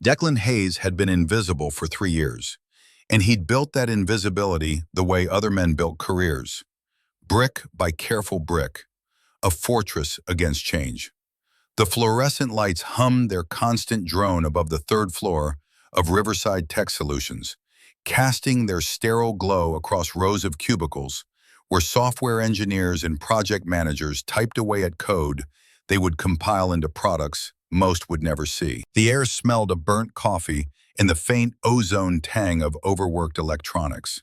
Declan Hayes had been invisible for 3 years, and he'd built that invisibility the way other men built careers, brick by careful brick, a fortress against change. The fluorescent lights hummed their constant drone above the third floor of Riverside Tech Solutions, casting their sterile glow across rows of cubicles where software engineers and project managers typed away at code they would compile into products most would never see. The air smelled of burnt coffee and the faint ozone tang of overworked electronics.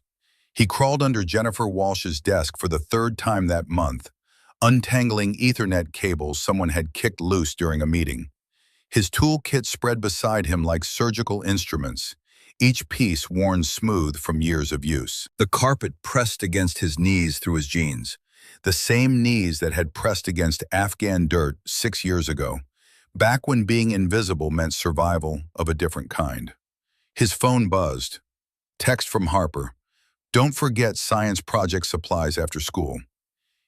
He crawled under Jennifer Walsh's desk for the third time that month, untangling Ethernet cables someone had kicked loose during a meeting. His toolkit spread beside him like surgical instruments, each piece worn smooth from years of use. The carpet pressed against his knees through his jeans, the same knees that had pressed against Afghan dirt 6 years ago, back when being invisible meant survival of a different kind. His phone buzzed. Text from Harper. "Don't forget science project supplies after school."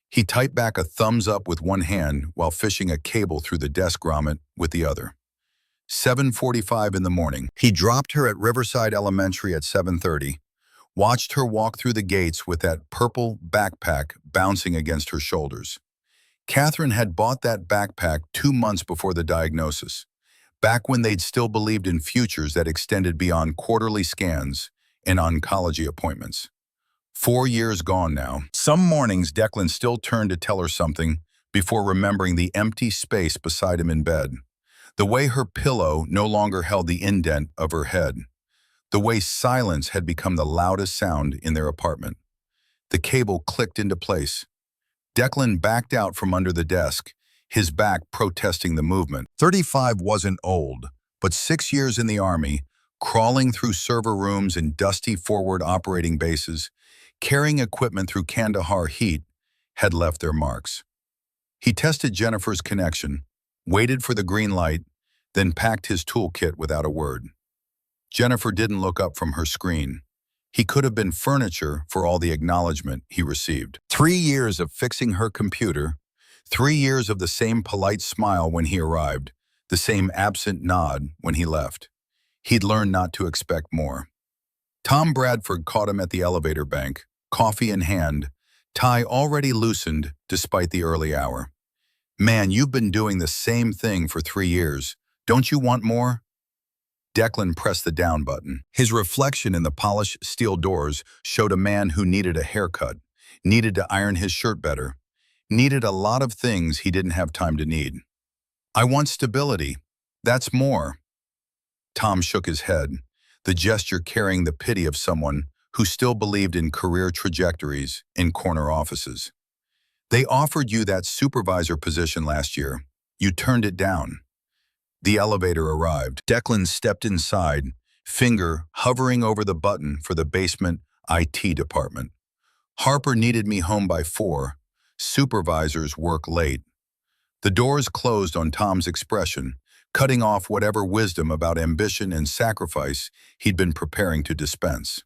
He typed back a thumbs up with one hand while fishing a cable through the desk grommet with the other. 7:45 in the morning. He dropped her at Riverside Elementary at 7:30, watched her walk through the gates with that purple backpack bouncing against her shoulders. Catherine had bought that backpack 2 months before the diagnosis, back when they'd still believed in futures that extended beyond quarterly scans and oncology appointments. 4 years gone now. Some mornings, Declan still turned to tell her something before remembering the empty space beside him in bed. The way her pillow no longer held the indent of her head. The way silence had become the loudest sound in their apartment. The cable clicked into place. Declan backed out from under the desk, his back protesting the movement. 35 wasn't old, but 6 years in the Army, crawling through server rooms in dusty forward operating bases, carrying equipment through Kandahar heat, had left their marks. He tested Jennifer's connection, waited for the green light, then packed his toolkit without a word. Jennifer didn't look up from her screen. He could have been furniture for all the acknowledgement he received. 3 years of fixing her computer, 3 years of the same polite smile when he arrived, the same absent nod when he left. He'd learned not to expect more. Tom Bradford caught him at the elevator bank, coffee in hand, tie already loosened despite the early hour. "Man, you've been doing the same thing for 3 years. Don't you want more?" Declan pressed the down button. His reflection in the polished steel doors showed a man who needed a haircut, needed to iron his shirt better, needed a lot of things he didn't have time to need. "I want stability. That's more." Tom shook his head, the gesture carrying the pity of someone who still believed in career trajectories in corner offices. "They offered you that supervisor position last year. You turned it down." The elevator arrived. Declan stepped inside, finger hovering over the button for the basement IT department. "Harper needed me home by 4. Supervisors work late." The doors closed on Tom's expression, cutting off whatever wisdom about ambition and sacrifice he'd been preparing to dispense.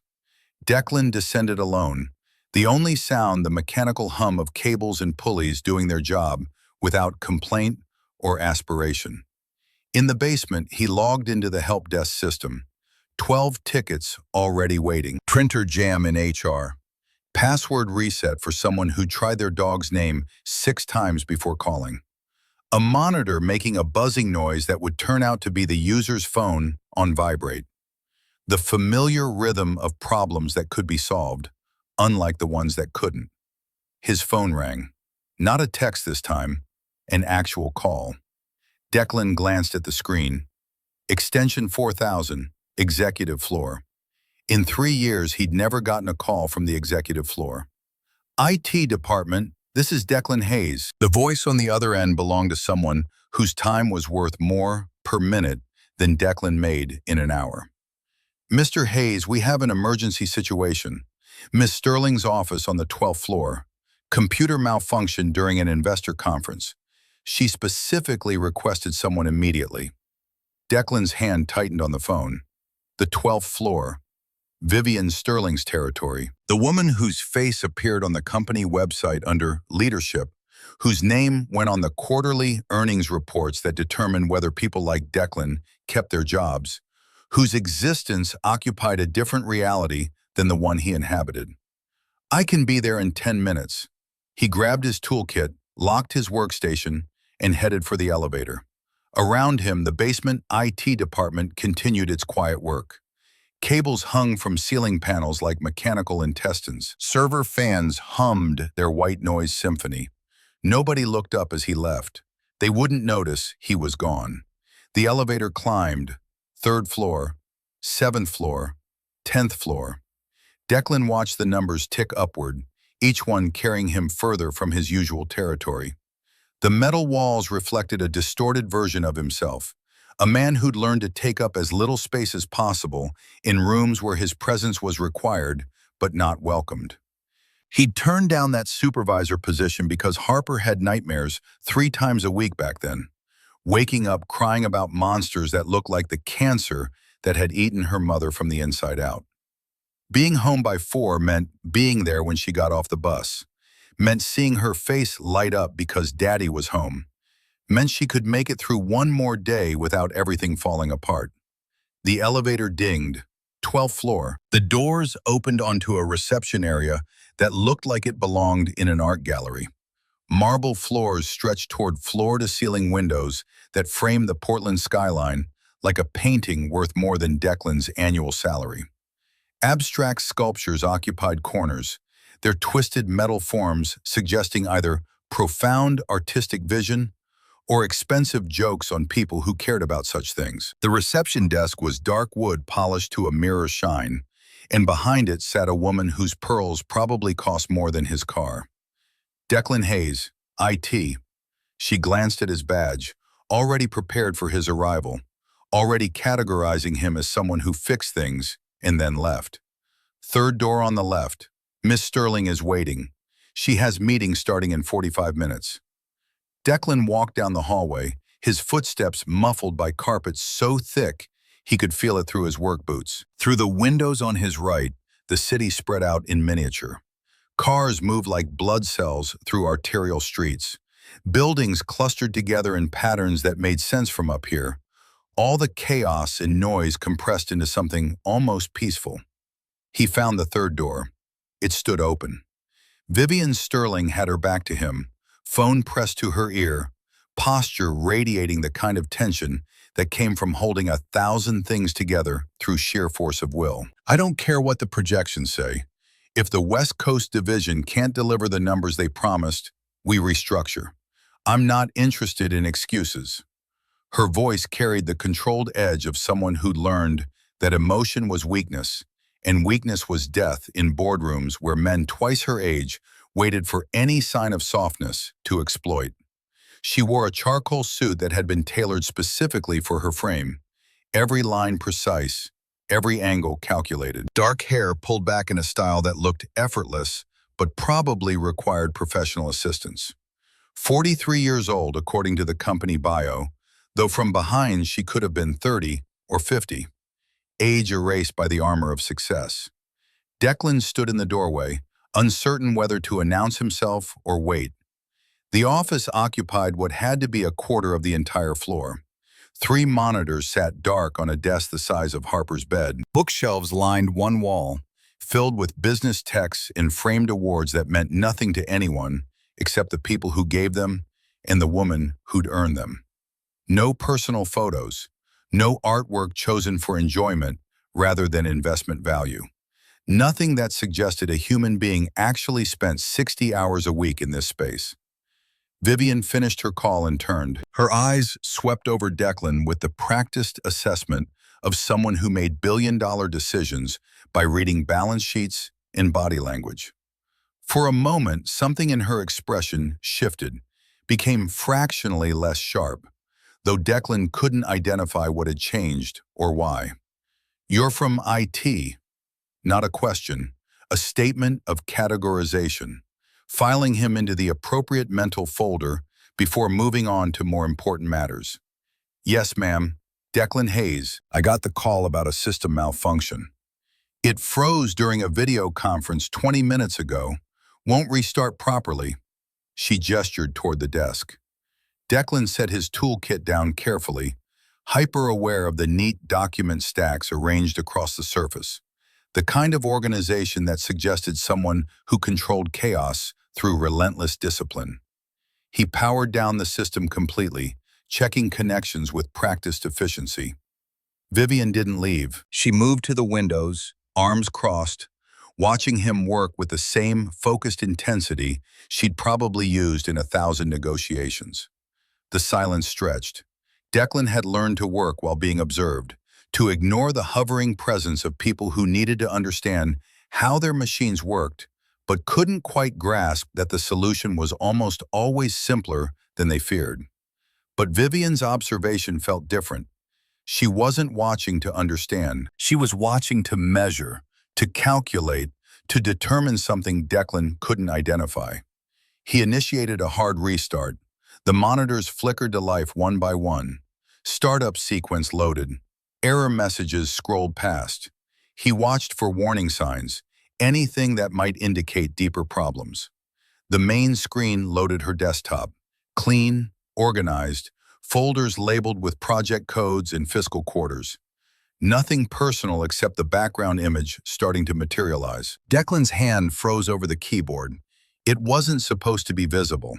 Declan descended alone, the only sound the mechanical hum of cables and pulleys doing their job without complaint or aspiration. In the basement, he logged into the help desk system. 12 tickets already waiting. Printer jam in HR. Password reset for someone who tried their dog's name 6 times before calling. A monitor making a buzzing noise that would turn out to be the user's phone on vibrate. The familiar rhythm of problems that could be solved, unlike the ones that couldn't. His phone rang. Not a text this time, an actual call. Declan glanced at the screen. Extension 4000, executive floor. In 3 years, he'd never gotten a call from the executive floor. "IT department, this is Declan Hayes." The voice on the other end belonged to someone whose time was worth more per minute than Declan made in an hour. "Mr. Hayes, we have an emergency situation. Miss Sterling's office on the 12th floor. Computer malfunction during an investor conference. She specifically requested someone immediately." Declan's hand tightened on the phone. The 12th floor. Vivian Sterling's territory. The woman whose face appeared on the company website under leadership, whose name went on the quarterly earnings reports that determined whether people like Declan kept their jobs, whose existence occupied a different reality than the one he inhabited. I can be there in 10 minutes. He grabbed his toolkit, locked his workstation, and headed for the elevator. Around him, the basement IT department continued its quiet work. Cables hung from ceiling panels like mechanical intestines. Server fans hummed their white noise symphony. Nobody looked up as he left. They wouldn't notice he was gone. The elevator climbed. 3rd floor, 7th floor, 10th floor. Declan watched the numbers tick upward, each one carrying him further from his usual territory. The metal walls reflected a distorted version of himself, a man who'd learned to take up as little space as possible in rooms where his presence was required but not welcomed. He'd turned down that supervisor position because Harper had nightmares 3 times a week back then, waking up crying about monsters that looked like the cancer that had eaten her mother from the inside out. Being home by 4 meant being there when she got off the bus, meant seeing her face light up because Daddy was home, meant she could make it through one more day without everything falling apart. The elevator dinged. 12th floor. The doors opened onto a reception area that looked like it belonged in an art gallery. Marble floors stretched toward floor-to-ceiling windows that framed the Portland skyline like a painting worth more than Declan's annual salary. Abstract sculptures occupied corners, their twisted metal forms suggesting either profound artistic vision or expensive jokes on people who cared about such things. The reception desk was dark wood polished to a mirror shine, and behind it sat a woman whose pearls probably cost more than his car. Declan Hayes, IT. She glanced at his badge, already prepared for his arrival, already categorizing him as someone who fixed things and then left. 3rd door on the left. Miss Sterling is waiting. She has meetings starting in 45 minutes. Declan walked down the hallway, his footsteps muffled by carpet so thick he could feel it through his work boots. Through the windows on his right, the city spread out in miniature. Cars moved like blood cells through arterial streets. Buildings clustered together in patterns that made sense from up here. All the chaos and noise compressed into something almost peaceful. He found the 3rd door. It stood open. Vivian Sterling had her back to him, phone pressed to her ear, posture radiating the kind of tension that came from holding 1,000 things together through sheer force of will. I don't care what the projections say. If the West Coast Division can't deliver the numbers they promised, we restructure. I'm not interested in excuses. Her voice carried the controlled edge of someone who'd learned that emotion was weakness, and weakness was death in boardrooms where men twice her age waited for any sign of softness to exploit. She wore a charcoal suit that had been tailored specifically for her frame, every line precise, every angle calculated. Dark hair pulled back in a style that looked effortless, but probably required professional assistance. 43 years old, according to the company bio, though from behind she could have been 30 or 50. Age erased by the armor of success. Declan stood in the doorway, uncertain whether to announce himself or wait. The office occupied what had to be a quarter of the entire floor. 3 monitors sat dark on a desk the size of Harper's bed. Bookshelves lined one wall, filled with business texts and framed awards that meant nothing to anyone except the people who gave them and the woman who'd earned them. No personal photos, no artwork chosen for enjoyment rather than investment value. Nothing that suggested a human being actually spent 60 hours a week in this space. Vivian finished her call and turned. Her eyes swept over Declan with the practiced assessment of someone who made billion-dollar decisions by reading balance sheets and body language. For a moment, something in her expression shifted, became fractionally less sharp, though Declan couldn't identify what had changed or why. You're from IT. Not a question, a statement of categorization, filing him into the appropriate mental folder before moving on to more important matters. Yes, ma'am. Declan Hayes. I got the call about a system malfunction. It froze during a video conference 20 minutes ago. Won't restart properly. She gestured toward the desk. Declan set his toolkit down carefully, hyper-aware of the neat document stacks arranged across the surface, the kind of organization that suggested someone who controlled chaos through relentless discipline. He powered down the system completely, checking connections with practiced efficiency. Vivian didn't leave. She moved to the windows, arms crossed, watching him work with the same focused intensity she'd probably used in 1,000 negotiations. The silence stretched. Declan had learned to work while being observed, to ignore the hovering presence of people who needed to understand how their machines worked, but couldn't quite grasp that the solution was almost always simpler than they feared. But Vivian's observation felt different. She wasn't watching to understand. She was watching to measure, to calculate, to determine something Declan couldn't identify. He initiated a hard restart. The monitors flickered to life one by one. Startup sequence loaded. Error messages scrolled past. He watched for warning signs, anything that might indicate deeper problems. The main screen loaded her desktop. Clean, organized, folders labeled with project codes and fiscal quarters. Nothing personal except the background image starting to materialize. Declan's hand froze over the keyboard. It wasn't supposed to be visible.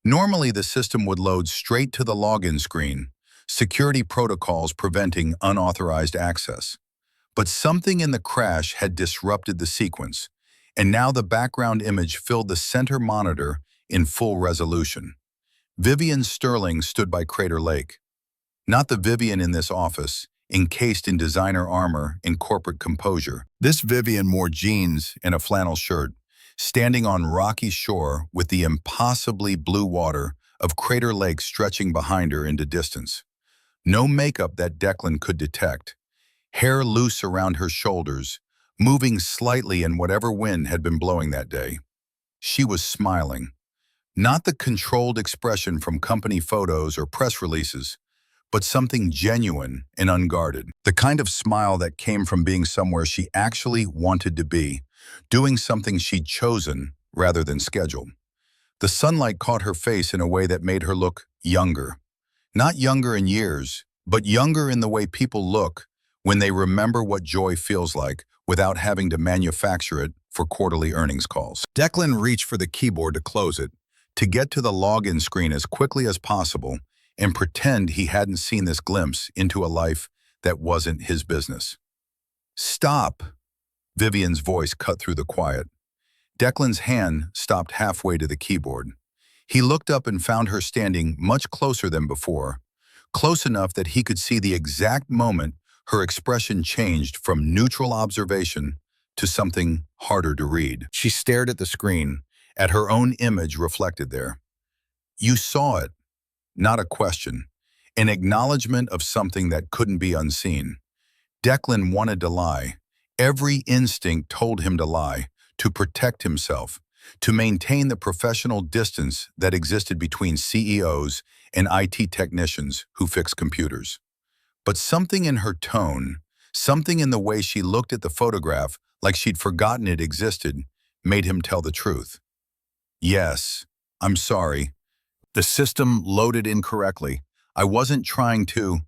Normally, the system would load straight to the login screen, security protocols preventing unauthorized access. But something in the crash had disrupted the sequence, and now the background image filled the center monitor in full resolution. Vivian Sterling stood by Crater Lake. Not the Vivian in this office, encased in designer armor and corporate composure. This Vivian wore jeans and a flannel shirt, standing on rocky shore with the impossibly blue water of Crater Lake stretching behind her into distance. No makeup that Declan could detect. Hair loose around her shoulders, moving slightly in whatever wind had been blowing that day. She was smiling. Not the controlled expression from company photos or press releases, but something genuine and unguarded. The kind of smile that came from being somewhere she actually wanted to be, doing something she'd chosen rather than scheduled. The sunlight caught her face in a way that made her look younger. Not younger in years, but younger in the way people look when they remember what joy feels like without having to manufacture it for quarterly earnings calls. Declan reached for the keyboard to close it, to get to the login screen as quickly as possible and pretend he hadn't seen this glimpse into a life that wasn't his business. "Stop!" Vivian's voice cut through the quiet. Declan's hand stopped halfway to the keyboard. He looked up and found her standing much closer than before, close enough that he could see the exact moment her expression changed from neutral observation to something harder to read. She stared at the screen, at her own image reflected there. You saw it, not a question, an acknowledgement of something that couldn't be unseen. Declan wanted to lie. Every instinct told him to lie, to protect himself, to maintain the professional distance that existed between CEOs and IT technicians who fix computers. But something in her tone, something in the way she looked at the photograph like she'd forgotten it existed, made him tell the truth. Yes, I'm sorry. The system loaded incorrectly. I wasn't trying to.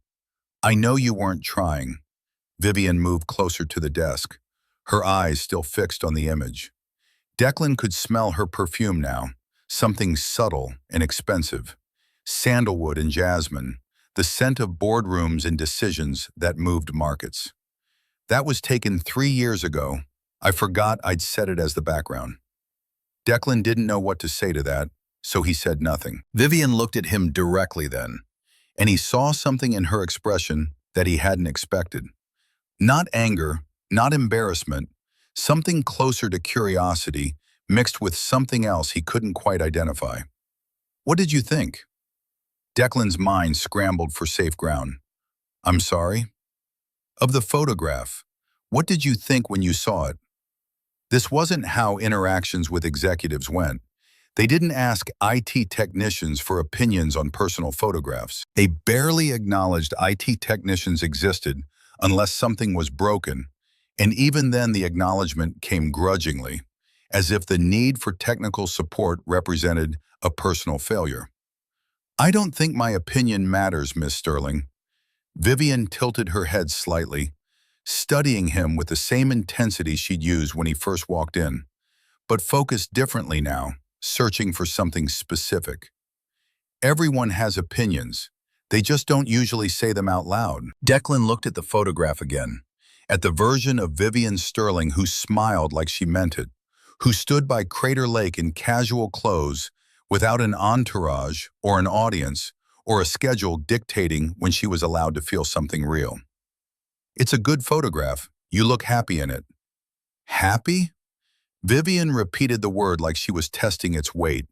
I know you weren't trying. Vivian moved closer to the desk, her eyes still fixed on the image. Declan could smell her perfume now, something subtle and expensive. Sandalwood and jasmine, the scent of boardrooms and decisions that moved markets. That was taken 3 years ago. I forgot I'd set it as the background. Declan didn't know what to say to that, so he said nothing. Vivian looked at him directly then, and he saw something in her expression that he hadn't expected. Not anger, not embarrassment, something closer to curiosity mixed with something else he couldn't quite identify. What did you think? Declan's mind scrambled for safe ground. I'm sorry? Of the photograph, what did you think when you saw it? This wasn't how interactions with executives went. They didn't ask IT technicians for opinions on personal photographs. They barely acknowledged IT technicians existed unless something was broken, and even then the acknowledgement came grudgingly, as if the need for technical support represented a personal failure. I don't think my opinion matters, Miss Sterling. Vivian tilted her head slightly, studying him with the same intensity she'd used when he first walked in, but focused differently now, searching for something specific. Everyone has opinions. They just don't usually say them out loud. Declan looked at the photograph again, at the version of Vivian Sterling who smiled like she meant it, who stood by Crater Lake in casual clothes without an entourage or an audience or a schedule dictating when she was allowed to feel something real. It's a good photograph. You look happy in it. Happy? Vivian repeated the word like she was testing its weight,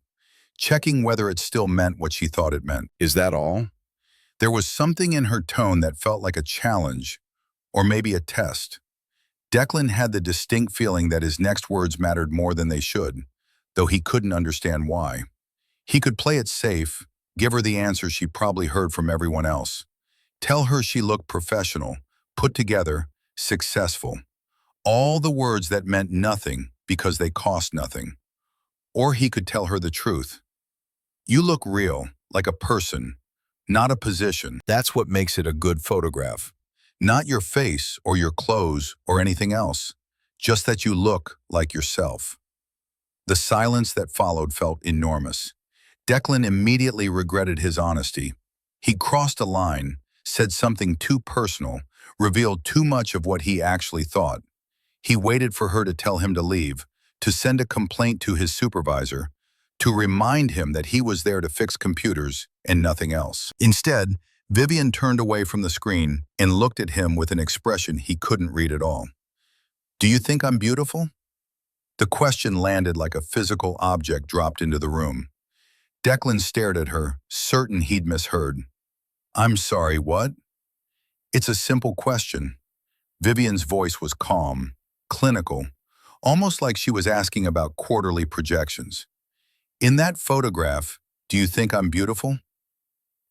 checking whether it still meant what she thought it meant. Is that all? There was something in her tone that felt like a challenge, or maybe a test. Declan had the distinct feeling that his next words mattered more than they should, though he couldn't understand why. He could play it safe, give her the answer she probably heard from everyone else. Tell her she looked professional, put together, successful. All the words that meant nothing because they cost nothing. Or he could tell her the truth. You look real, like a person, not a position. That's what makes it a good photograph. Not your face or your clothes or anything else, just that you look like yourself. The silence that followed felt enormous. Declan immediately regretted his honesty. He crossed a line, said something too personal, revealed too much of what he actually thought. He waited for her to tell him to leave, to send a complaint to his supervisor, to remind him that he was there to fix computers and nothing else. Instead, Vivian turned away from the screen and looked at him with an expression he couldn't read at all. Do you think I'm beautiful? The question landed like a physical object dropped into the room. Declan stared at her, certain he'd misheard. I'm sorry, what? It's a simple question. Vivian's voice was calm, clinical, almost like she was asking about quarterly projections. In that photograph, do you think I'm beautiful?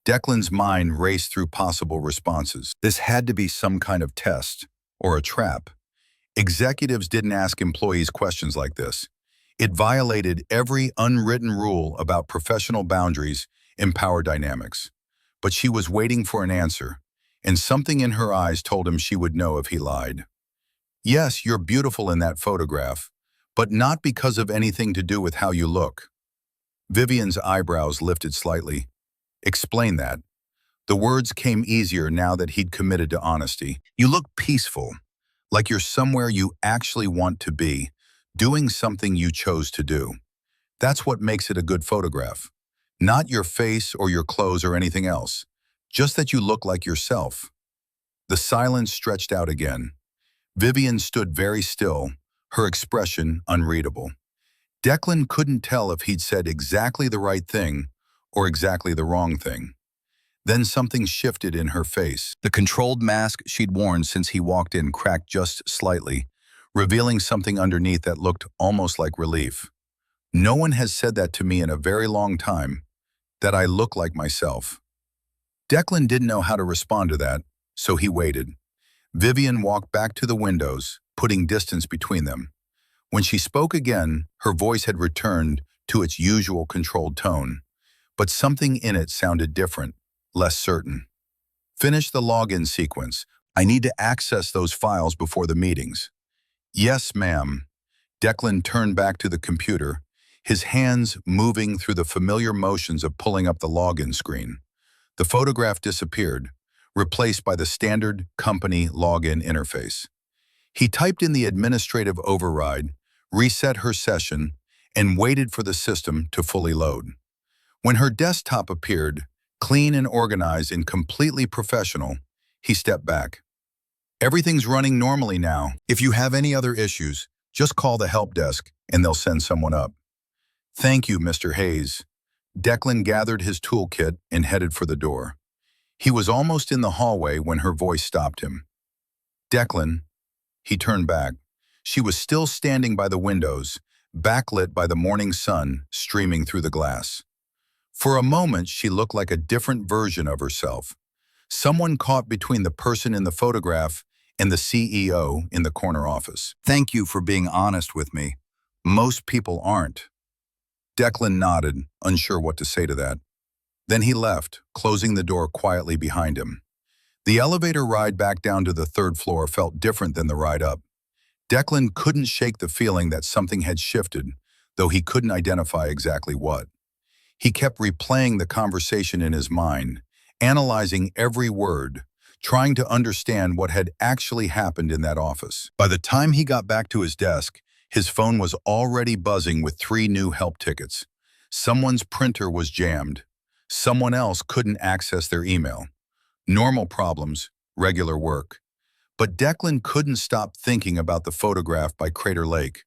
Declan's mind raced through possible responses. This had to be some kind of test, or a trap. Executives didn't ask employees questions like this. It violated every unwritten rule about professional boundaries and power dynamics. But she was waiting for an answer, and something in her eyes told him she would know if he lied. Yes, you're beautiful in that photograph, but not because of anything to do with how you look. Vivian's eyebrows lifted slightly. Explain that. The words came easier now that he'd committed to honesty. You look peaceful, like you're somewhere you actually want to be, doing something you chose to do. That's what makes it a good photograph. Not your face or your clothes or anything else, just that you look like yourself. The silence stretched out again. Vivian stood very still, her expression unreadable. Declan couldn't tell if he'd said exactly the right thing or exactly the wrong thing. Then something shifted in her face. The controlled mask she'd worn since he walked in cracked just slightly, revealing something underneath that looked almost like relief. No one has said that to me in a very long time, that I look like myself. Declan didn't know how to respond to that, so he waited. Vivian walked back to the windows, putting distance between them. When she spoke again, her voice had returned to its usual controlled tone, but something in it sounded different, less certain. Finish the login sequence. I need to access those files before the meetings. Yes, ma'am. Declan turned back to the computer, his hands moving through the familiar motions of pulling up the login screen. The photograph disappeared, replaced by the standard company login interface. He typed in the administrative override, reset her session, and waited for the system to fully load. When her desktop appeared, clean and organized and completely professional, he stepped back. Everything's running normally now. If you have any other issues, just call the help desk and they'll send someone up. Thank you, Mr. Hayes. Declan gathered his toolkit and headed for the door. He was almost in the hallway when her voice stopped him. Declan. He turned back. She was still standing by the windows, backlit by the morning sun streaming through the glass. For a moment, she looked like a different version of herself. Someone caught between the person in the photograph and the CEO in the corner office. Thank you for being honest with me. Most people aren't. Declan nodded, unsure what to say to that. Then he left, closing the door quietly behind him. The elevator ride back down to the third floor felt different than the ride up. Declan couldn't shake the feeling that something had shifted, though he couldn't identify exactly what. He kept replaying the conversation in his mind, analyzing every word, trying to understand what had actually happened in that office. By the time he got back to his desk, his phone was already buzzing with 3 new help tickets. Someone's printer was jammed. Someone else couldn't access their email. Normal problems, regular work. But Declan couldn't stop thinking about the photograph by Crater Lake,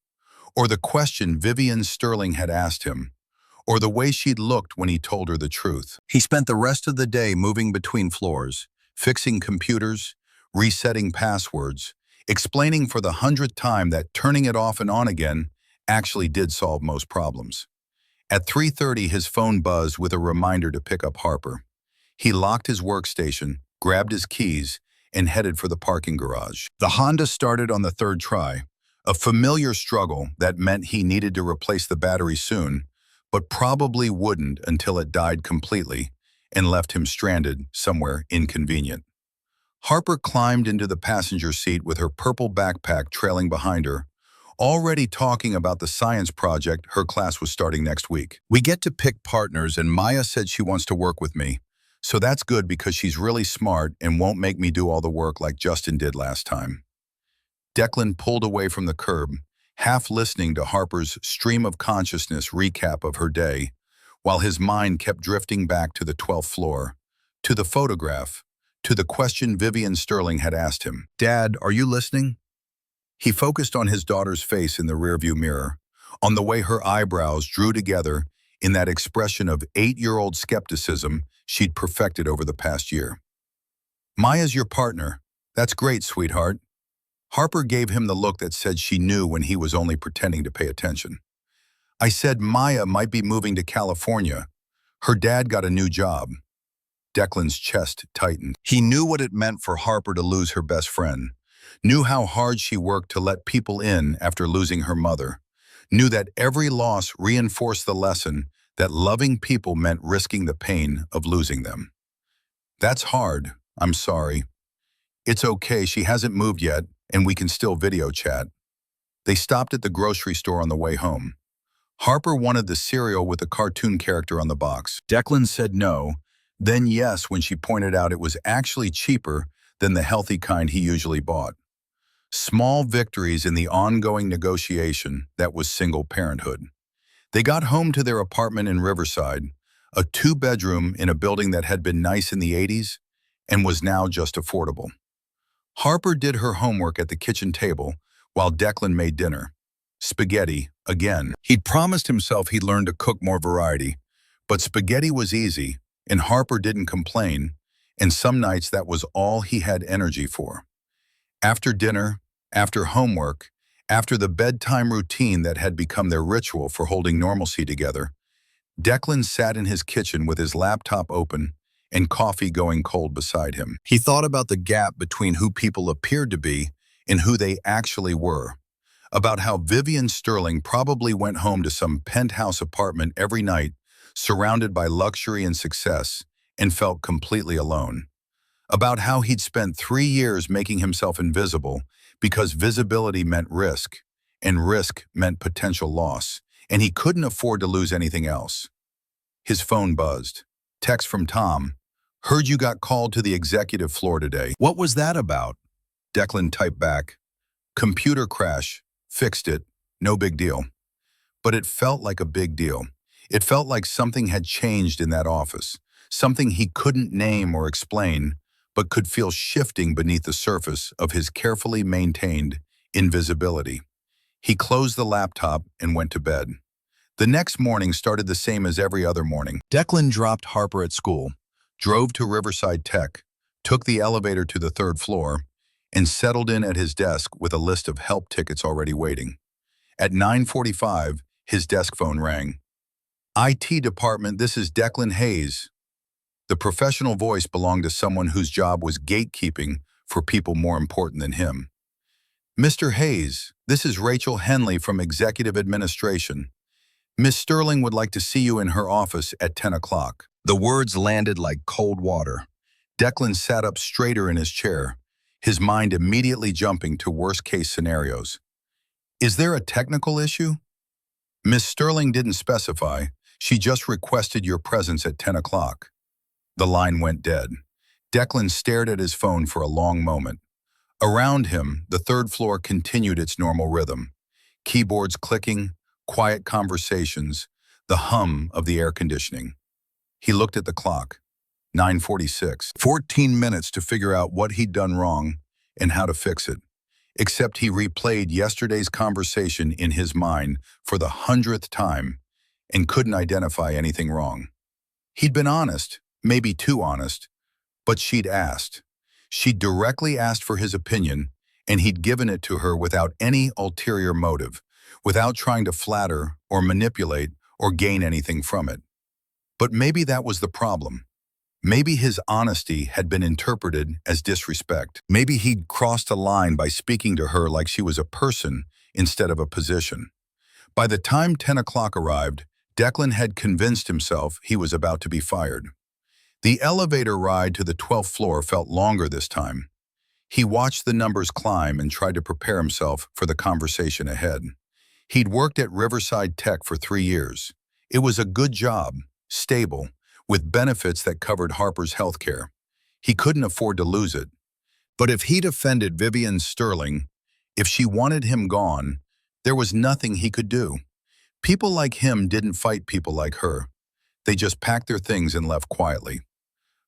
or the question Vivian Sterling had asked him, or the way she'd looked when he told her the truth. He spent the rest of the day moving between floors, fixing computers, resetting passwords, explaining for the 100th time that turning it off and on again actually did solve most problems. At 3:30, his phone buzzed with a reminder to pick up Harper. He locked his workstation, grabbed his keys, and headed for the parking garage. The Honda started on the third try, a familiar struggle that meant he needed to replace the battery soon, but probably wouldn't until it died completely and left him stranded somewhere inconvenient. Harper climbed into the passenger seat with her purple backpack trailing behind her, already talking about the science project her class was starting next week. We get to pick partners, and Maya said she wants to work with me. So that's good because she's really smart and won't make me do all the work like Justin did last time. Declan pulled away from the curb, half listening to Harper's stream of consciousness recap of her day, while his mind kept drifting back to the 12th floor, to the photograph, to the question Vivian Sterling had asked him. "Dad, are you listening?" He focused on his daughter's face in the rearview mirror, on the way her eyebrows drew together in that expression of 8-year-old skepticism she'd perfected over the past year. "Maya's your partner. That's great, sweetheart." Harper gave him the look that said she knew when he was only pretending to pay attention. "I said Maya might be moving to California. Her dad got a new job." Declan's chest tightened. He knew what it meant for Harper to lose her best friend, knew how hard she worked to let people in after losing her mother, knew that every loss reinforced the lesson that loving people meant risking the pain of losing them. "That's hard. I'm sorry." "It's okay, she hasn't moved yet, and we can still video chat." They stopped at the grocery store on the way home. Harper wanted the cereal with the cartoon character on the box. Declan said no, then yes when she pointed out it was actually cheaper than the healthy kind he usually bought. Small victories in the ongoing negotiation that was single parenthood. They got home to their apartment in Riverside, a 2-bedroom in a building that had been nice in the 80s and was now just affordable. Harper did her homework at the kitchen table while Declan made dinner. Spaghetti, again. He'd promised himself he'd learn to cook more variety, but spaghetti was easy, and Harper didn't complain, and some nights that was all he had energy for. After dinner, after homework, after the bedtime routine that had become their ritual for holding normalcy together, Declan sat in his kitchen with his laptop open and coffee going cold beside him. He thought about the gap between who people appeared to be and who they actually were, about how Vivian Sterling probably went home to some penthouse apartment every night, surrounded by luxury and success, and felt completely alone. About how he'd spent 3 years making himself invisible because visibility meant risk, and risk meant potential loss, and he couldn't afford to lose anything else. His phone buzzed. Text from Tom. "Heard you got called to the executive floor today." "What was that about?" Declan typed back. "Computer crash. Fixed it. No big deal." But it felt like a big deal. It felt like something had changed in that office, something he couldn't name or explain, but could feel shifting beneath the surface of his carefully maintained invisibility. He closed the laptop and went to bed. The next morning started the same as every other morning. Declan dropped Harper at school, drove to Riverside Tech, took the elevator to the 3rd floor, and settled in at his desk with a list of help tickets already waiting. At 9:45, his desk phone rang. "IT department, this is Declan Hayes." The professional voice belonged to someone whose job was gatekeeping for people more important than him. "Mr. Hayes, this is Rachel Henley from Executive Administration. Miss Sterling would like to see you in her office at 10 o'clock. The words landed like cold water. Declan sat up straighter in his chair, his mind immediately jumping to worst-case scenarios. Is there a technical issue? Miss Sterling didn't specify. She just requested your presence at 10 o'clock. The line went dead. Declan stared at his phone for a long moment. Around him, the third floor continued its normal rhythm. Keyboards clicking, quiet conversations, the hum of the air conditioning. He looked at the clock. 9:46. 14 minutes to figure out what he'd done wrong and how to fix it. Except he replayed yesterday's conversation in his mind for the 100th time and couldn't identify anything wrong. He'd been honest, maybe too honest, but she'd asked. She'd directly asked for his opinion, and he'd given it to her without any ulterior motive, without trying to flatter or manipulate or gain anything from it. But maybe that was the problem. Maybe his honesty had been interpreted as disrespect. Maybe he'd crossed a line by speaking to her like she was a person instead of a position. By the time 10 o'clock arrived, Declan had convinced himself he was about to be fired. The elevator ride to the 12th floor felt longer this time. He watched the numbers climb and tried to prepare himself for the conversation ahead. He'd worked at Riverside Tech for 3 years. It was a good job, stable, with benefits that covered Harper's healthcare. He couldn't afford to lose it. But if he'd offended Vivian Sterling, if she wanted him gone, there was nothing he could do. People like him didn't fight people like her. They just packed their things and left quietly.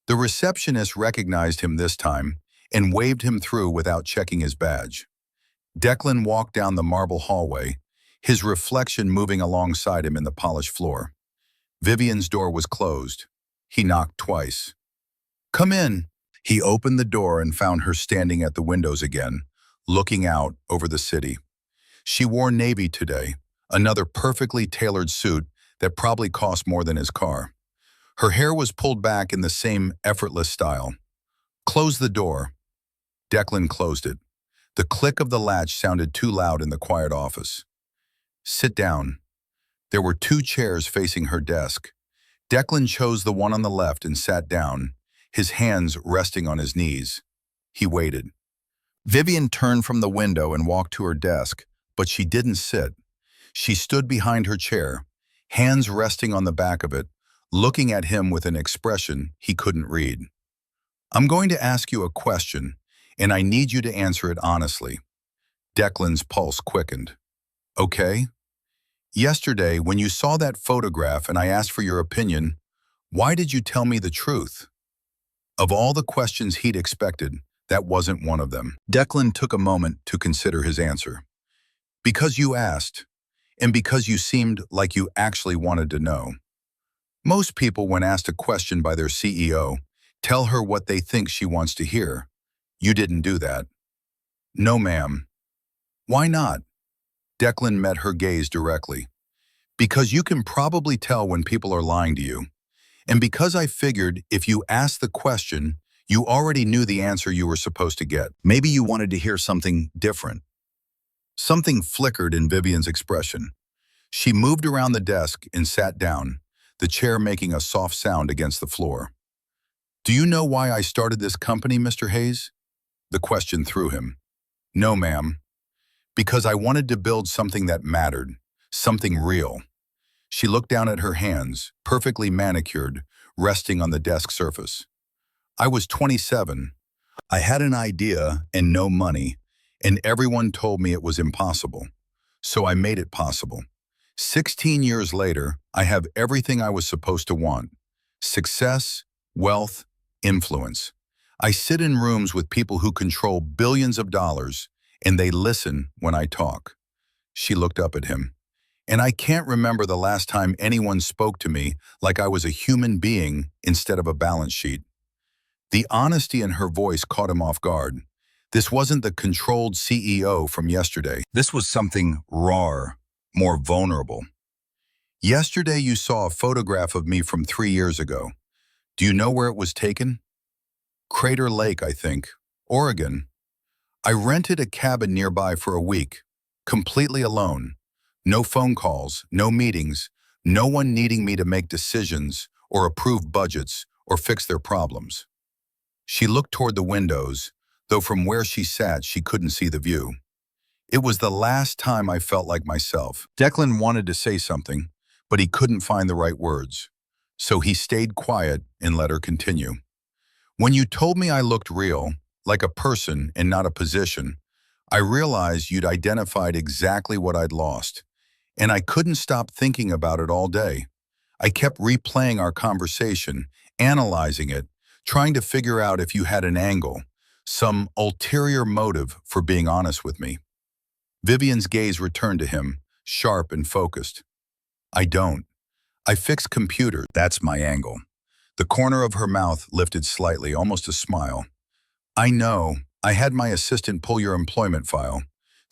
The receptionist recognized him this time and waved him through without checking his badge. Declan walked down the marble hallway, his reflection moving alongside him in the polished floor. Vivian's door was closed. He knocked twice. "Come in." He opened the door and found her standing at the windows again, looking out over the city. She wore navy today, another perfectly tailored suit that probably cost more than his car. Her hair was pulled back in the same effortless style. "Close the door." Declan closed it. The click of the latch sounded too loud in the quiet office. "Sit down." There were 2 chairs facing her desk. Declan chose the one on the left and sat down, his hands resting on his knees. He waited. Vivian turned from the window and walked to her desk, but she didn't sit. She stood behind her chair, hands resting on the back of it, looking at him with an expression he couldn't read. "I'm going to ask you a question, and I need you to answer it honestly." Declan's pulse quickened. "Okay. Yesterday, when you saw that photograph and I asked for your opinion, why did you tell me the truth?" Of all the questions he'd expected, that wasn't one of them. Declan took a moment to consider his answer. "Because you asked, and because you seemed like you actually wanted to know. Most people, when asked a question by their CEO, tell her what they think she wants to hear. You didn't do that." "No, ma'am." "Why not?" Declan met her gaze directly. "Because you can probably tell when people are lying to you. And because I figured if you asked the question, you already knew the answer you were supposed to get. Maybe you wanted to hear something different." Something flickered in Vivian's expression. She moved around the desk and sat down, the chair making a soft sound against the floor. "Do you know why I started this company, Mr. Hayes?" The question threw him. "No, ma'am." "Because I wanted to build something that mattered, something real." She looked down at her hands, perfectly manicured, resting on the desk surface. "I was 27. I had an idea and no money, and everyone told me it was impossible. So I made it possible. 16 years later, I have everything I was supposed to want: success, wealth, influence. I sit in rooms with people who control billions of dollars, and they listen when I talk." She looked up at him. "And I can't remember the last time anyone spoke to me like I was a human being instead of a balance sheet." The honesty in her voice caught him off guard. This wasn't the controlled CEO from yesterday. This was something raw, more vulnerable. "Yesterday you saw a photograph of me from 3 years ago. Do you know where it was taken?" "Crater Lake, I think. Oregon. I rented a cabin nearby for a week, completely alone. No phone calls, no meetings, no one needing me to make decisions or approve budgets or fix their problems." She looked toward the windows, though from where she sat she couldn't see the view. It was the last time I felt like myself. Declan wanted to say something, but he couldn't find the right words. So he stayed quiet and let her continue. When you told me I looked real, like a person and not a position, I realized you'd identified exactly what I'd lost. And I couldn't stop thinking about it all day. I kept replaying our conversation, analyzing it, trying to figure out if you had an angle, some ulterior motive for being honest with me. Vivian's gaze returned to him, sharp and focused. I don't. I fix computers. That's my angle. The corner of her mouth lifted slightly, almost a smile. I know. I had my assistant pull your employment file.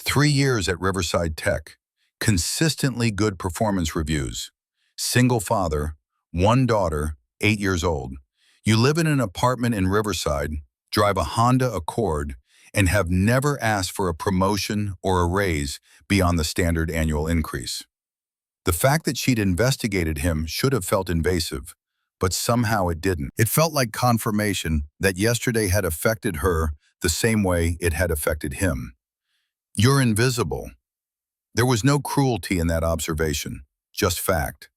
3 years at Riverside Tech. Consistently good performance reviews. Single father, 1 daughter, 8 years old. You live in an apartment in Riverside, drive a Honda Accord, and have never asked for a promotion or a raise beyond the standard annual increase. The fact that she'd investigated him should have felt invasive, but somehow it didn't. It felt like confirmation that yesterday had affected her the same way it had affected him. You're invisible. There was no cruelty in that observation, just fact.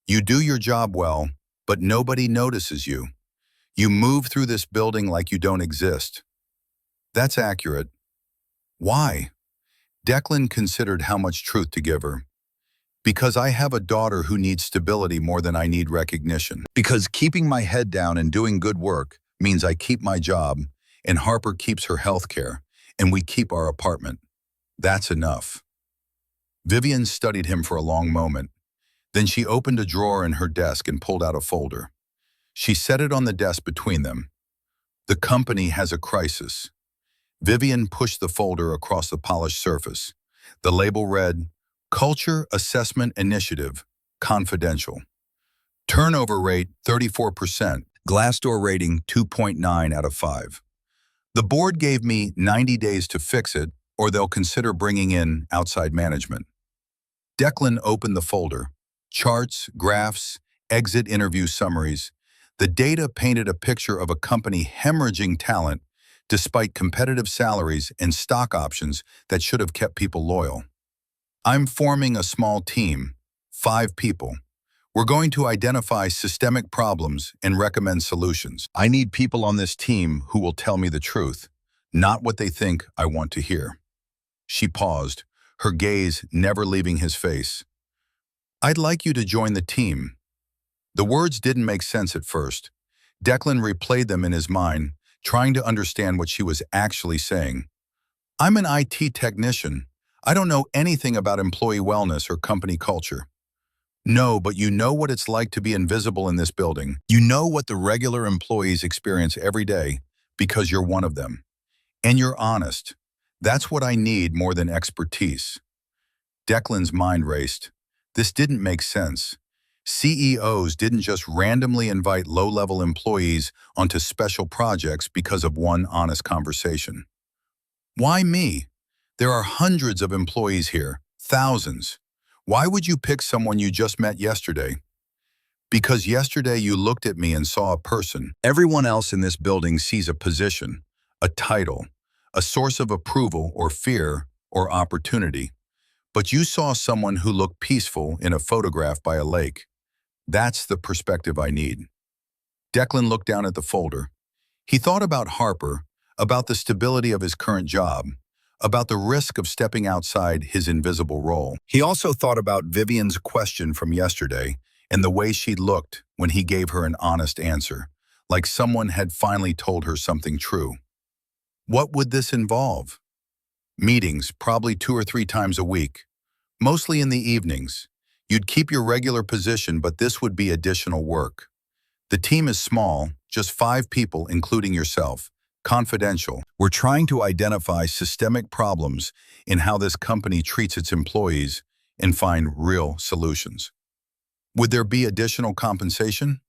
You do your job well, but nobody notices you. You move through this building like you don't exist. That's accurate. Why? Declan considered how much truth to give her. Because I have a daughter who needs stability more than I need recognition. Because keeping my head down and doing good work means I keep my job, and Harper keeps her health care, and we keep our apartment. That's enough. Vivian studied him for a long moment. Then she opened a drawer in her desk and pulled out a folder. She set it on the desk between them. The company has a crisis. Vivian pushed the folder across the polished surface. The label read, Culture Assessment Initiative, Confidential. Turnover rate 34%, Glassdoor rating 2.9 out of 5. The board gave me 90 days to fix it, or they'll consider bringing in outside management. Declan opened the folder. Charts, graphs, exit interview summaries. The data painted a picture of a company hemorrhaging talent despite competitive salaries and stock options that should have kept people loyal. I'm forming a small team, 5 people. We're going to identify systemic problems and recommend solutions. I need people on this team who will tell me the truth, not what they think I want to hear. She paused, her gaze never leaving his face. I'd like you to join the team. The words didn't make sense at first. Declan replayed them in his mind, trying to understand what she was actually saying. I'm an IT technician. I don't know anything about employee wellness or company culture. No, but you know what it's like to be invisible in this building. You know what the regular employees experience every day because you're one of them. And you're honest. That's what I need more than expertise. Declan's mind raced. This didn't make sense. CEOs didn't just randomly invite low-level employees onto special projects because of one honest conversation. Why me? There are hundreds of employees here, thousands. Why would you pick someone you just met yesterday? Because yesterday you looked at me and saw a person. Everyone else in this building sees a position, a title, a source of approval or fear or opportunity. But you saw someone who looked peaceful in a photograph by a lake. That's the perspective I need. Declan looked down at the folder. He thought about Harper, about the stability of his current job, about the risk of stepping outside his invisible role. He also thought about Vivian's question from yesterday and the way she looked when he gave her an honest answer, like someone had finally told her something true. What would this involve? Meetings, probably 2 or 3 times a week, mostly in the evenings. You'd keep your regular position, but this would be additional work. The team is small, just 5 people, including yourself. Confidential. We're trying to identify systemic problems in how this company treats its employees and find real solutions. Would there be additional compensation?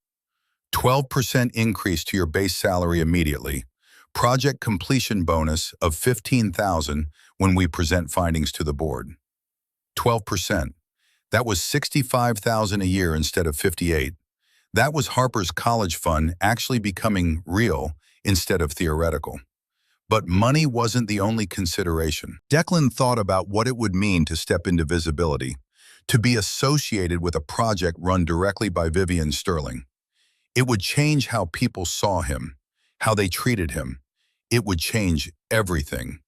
12% increase to your base salary immediately. Project completion bonus of $15,000 when we present findings to the board. 12%. That was $65,000 a year instead of $58,000. That was Harper's college fund actually becoming real instead of theoretical. But money wasn't the only consideration. Declan thought about what it would mean to step into visibility, to be associated with a project run directly by Vivian Sterling. It would change how people saw him, how they treated him. It would change everything.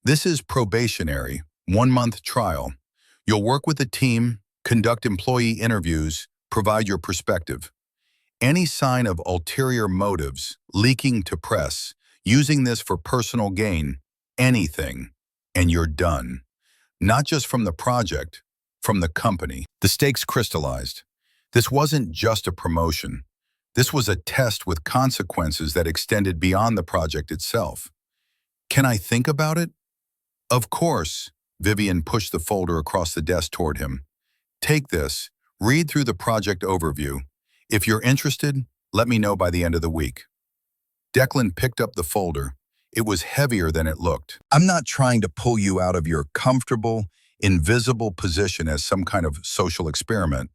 This is probationary, 1-month trial. You'll work with a team, conduct employee interviews, provide your perspective. Any sign of ulterior motives, leaking to press, using this for personal gain, anything, and you're done. Not just from the project, from the company. The stakes crystallized. This wasn't just a promotion. This was a test with consequences that extended beyond the project itself. Can I think about it? Of course. Vivian pushed the folder across the desk toward him. Take this, read through the project overview. If you're interested, let me know by the end of the week. Declan picked up the folder. It was heavier than it looked. I'm not trying to pull you out of your comfortable, invisible position as some kind of social experiment.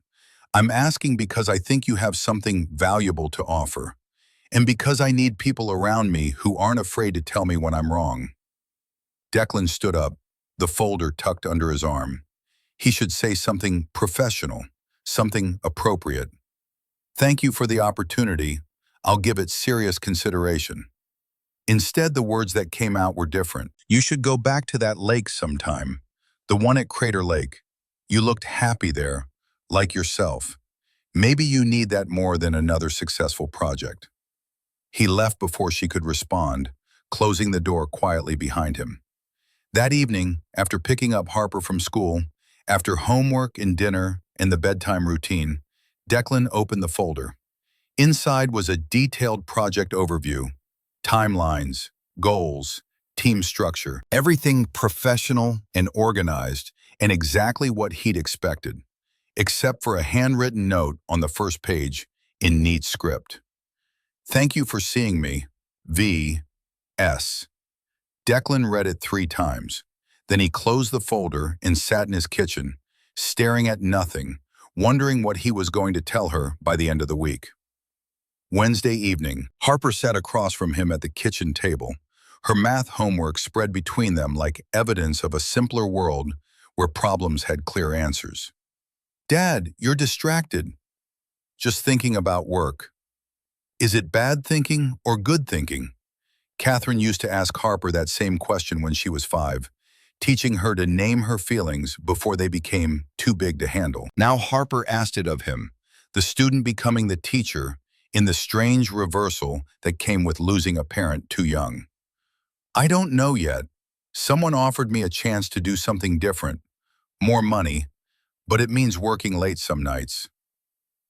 I'm asking because I think you have something valuable to offer, and because I need people around me who aren't afraid to tell me when I'm wrong. Declan stood up, the folder tucked under his arm. He should say something professional, something appropriate. Thank you for the opportunity. I'll give it serious consideration. Instead, the words that came out were different. You should go back to that lake sometime, the one at Crater Lake. You looked happy there, like yourself. Maybe you need that more than another successful project. He left before she could respond, closing the door quietly behind him. That evening, after picking up Harper from school, after homework and dinner and the bedtime routine, Declan opened the folder. Inside was a detailed project overview, timelines, goals, team structure, everything professional and organized, and exactly what he'd expected, except for a handwritten note on the first page in neat script. Thank you for seeing me, V.S. Declan read it 3 times. Then he closed the folder and sat in his kitchen, staring at nothing, wondering what he was going to tell her by the end of the week. Wednesday evening, Harper sat across from him at the kitchen table. Her math homework spread between them like evidence of a simpler world where problems had clear answers. Dad, you're distracted. Just thinking about work. Is it bad thinking or good thinking? Catherine used to ask Harper that same question when she was 5, teaching her to name her feelings before they became too big to handle. Now Harper asked it of him, the student becoming the teacher in the strange reversal that came with losing a parent too young. I don't know yet. Someone offered me a chance to do something different, more money, but it means working late some nights.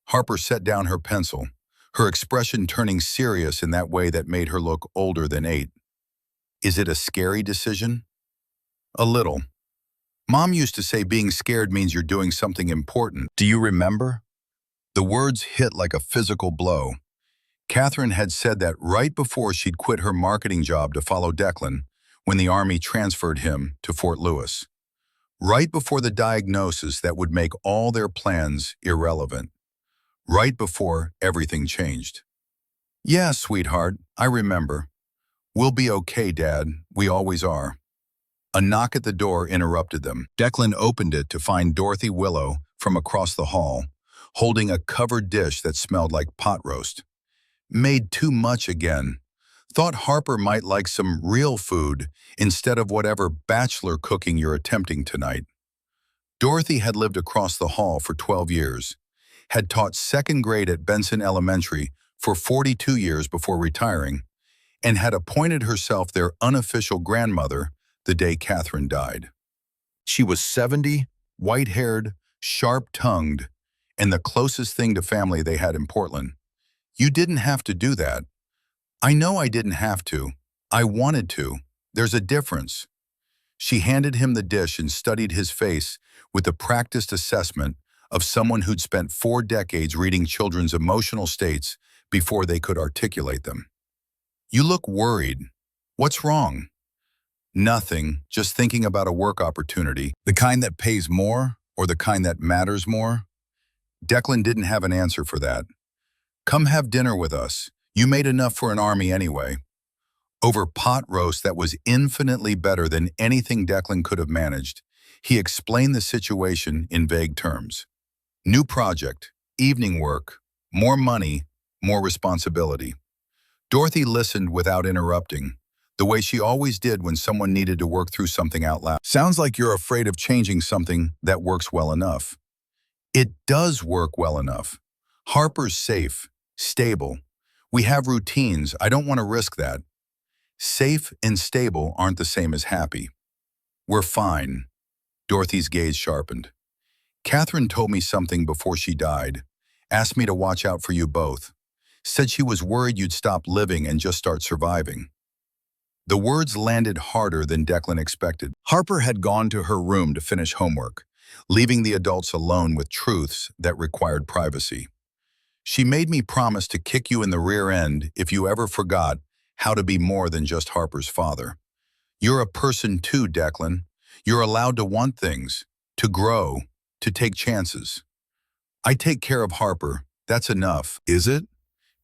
Harper set down her pencil, her expression turning serious in that way that made her look older than 8. Is it a scary decision? A little. Mom used to say being scared means you're doing something important. Do you remember? The words hit like a physical blow. Catherine had said that right before she'd quit her marketing job to follow Declan when the Army transferred him to Fort Lewis. Right before the diagnosis that would make all their plans irrelevant. Right before everything changed. Yeah, sweetheart, I remember. We'll be okay, Dad. We always are. A knock at the door interrupted them. Declan opened it to find Dorothy Willow from across the hall, holding a covered dish that smelled like pot roast. Made too much again. Thought Harper might like some real food instead of whatever bachelor cooking you're attempting tonight. Dorothy had lived across the hall for 12 years, had taught 2nd grade at Benson Elementary for 42 years before retiring, and had appointed herself their unofficial grandmother the day Catherine died. She was 70, white-haired, sharp-tongued, and the closest thing to family they had in Portland. You didn't have to do that. I know I didn't have to. I wanted to. There's a difference. She handed him the dish and studied his face with the practiced assessment of someone who'd spent 4 decades reading children's emotional states before they could articulate them. You look worried. What's wrong? Nothing, just thinking about a work opportunity. The kind that pays more or the kind that matters more? Declan didn't have an answer for that. Come have dinner with us. You made enough for an army anyway. Over pot roast that was infinitely better than anything Declan could have managed, he explained the situation in vague terms. New project, evening work, more money, more responsibility. Dorothy listened without interrupting, the way she always did when someone needed to work through something out loud. Sounds like you're afraid of changing something that works well enough. It does work well enough. Harper's safe, stable. We have routines. I don't want to risk that. Safe and stable aren't the same as happy. We're fine. Dorothy's gaze sharpened. Catherine told me something before she died. Asked me to watch out for you both. Said she was worried you'd stop living and just start surviving. The words landed harder than Declan expected. Harper had gone to her room to finish homework, leaving the adults alone with truths that required privacy. She made me promise to kick you in the rear end if you ever forgot how to be more than just Harper's father. You're a person too, Declan. You're allowed to want things, to grow, to take chances. I take care of Harper. That's enough, is it?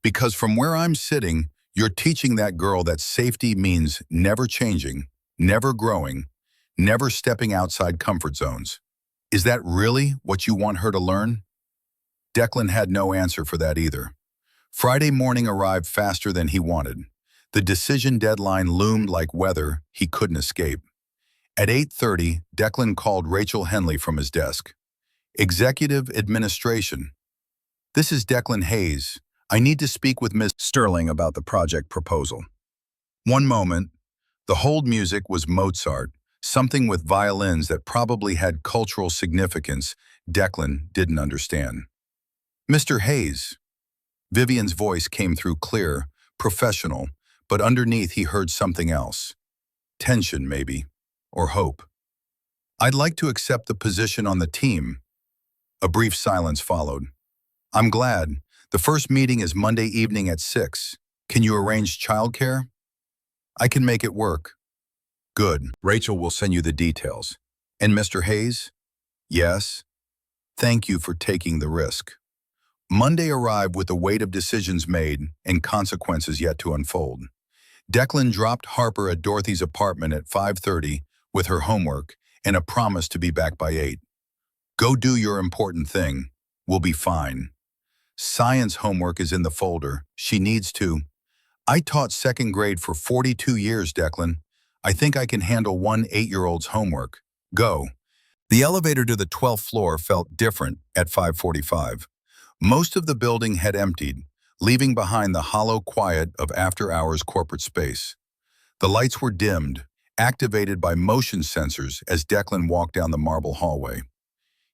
Because from where I'm sitting, you're teaching that girl that safety means never changing, never growing, never stepping outside comfort zones. Is that really what you want her to learn? Declan had no answer for that either. Friday morning arrived faster than he wanted. The decision deadline loomed like weather he couldn't escape. At 8:30, Declan called Rachel Henley from his desk. Executive Administration. This is Declan Hayes. I need to speak with Ms. Sterling about the project proposal. One moment. The hold music was Mozart, something with violins that probably had cultural significance Declan didn't understand. Mr. Hayes. Vivian's voice came through clear, professional, but underneath he heard something else. Tension, maybe, or hope. I'd like to accept the position on the team. A brief silence followed. I'm glad. The first meeting is Monday evening at 6. Can you arrange childcare? I can make it work. Good. Rachel will send you the details. And Mr. Hayes? Yes. Thank you for taking the risk. Monday arrived with the weight of decisions made and consequences yet to unfold. Declan dropped Harper at Dorothy's apartment at 5:30 with her homework and a promise to be back by 8. Go do your important thing. We'll be fine. Science homework is in the folder. She needs to. I taught second grade for 42 years, Declan. I think I can handle one 8-year-old's homework. Go. The elevator to the 12th floor felt different at 5:45. Most of the building had emptied, leaving behind the hollow quiet of after-hours corporate space. The lights were dimmed, activated by motion sensors as Declan walked down the marble hallway.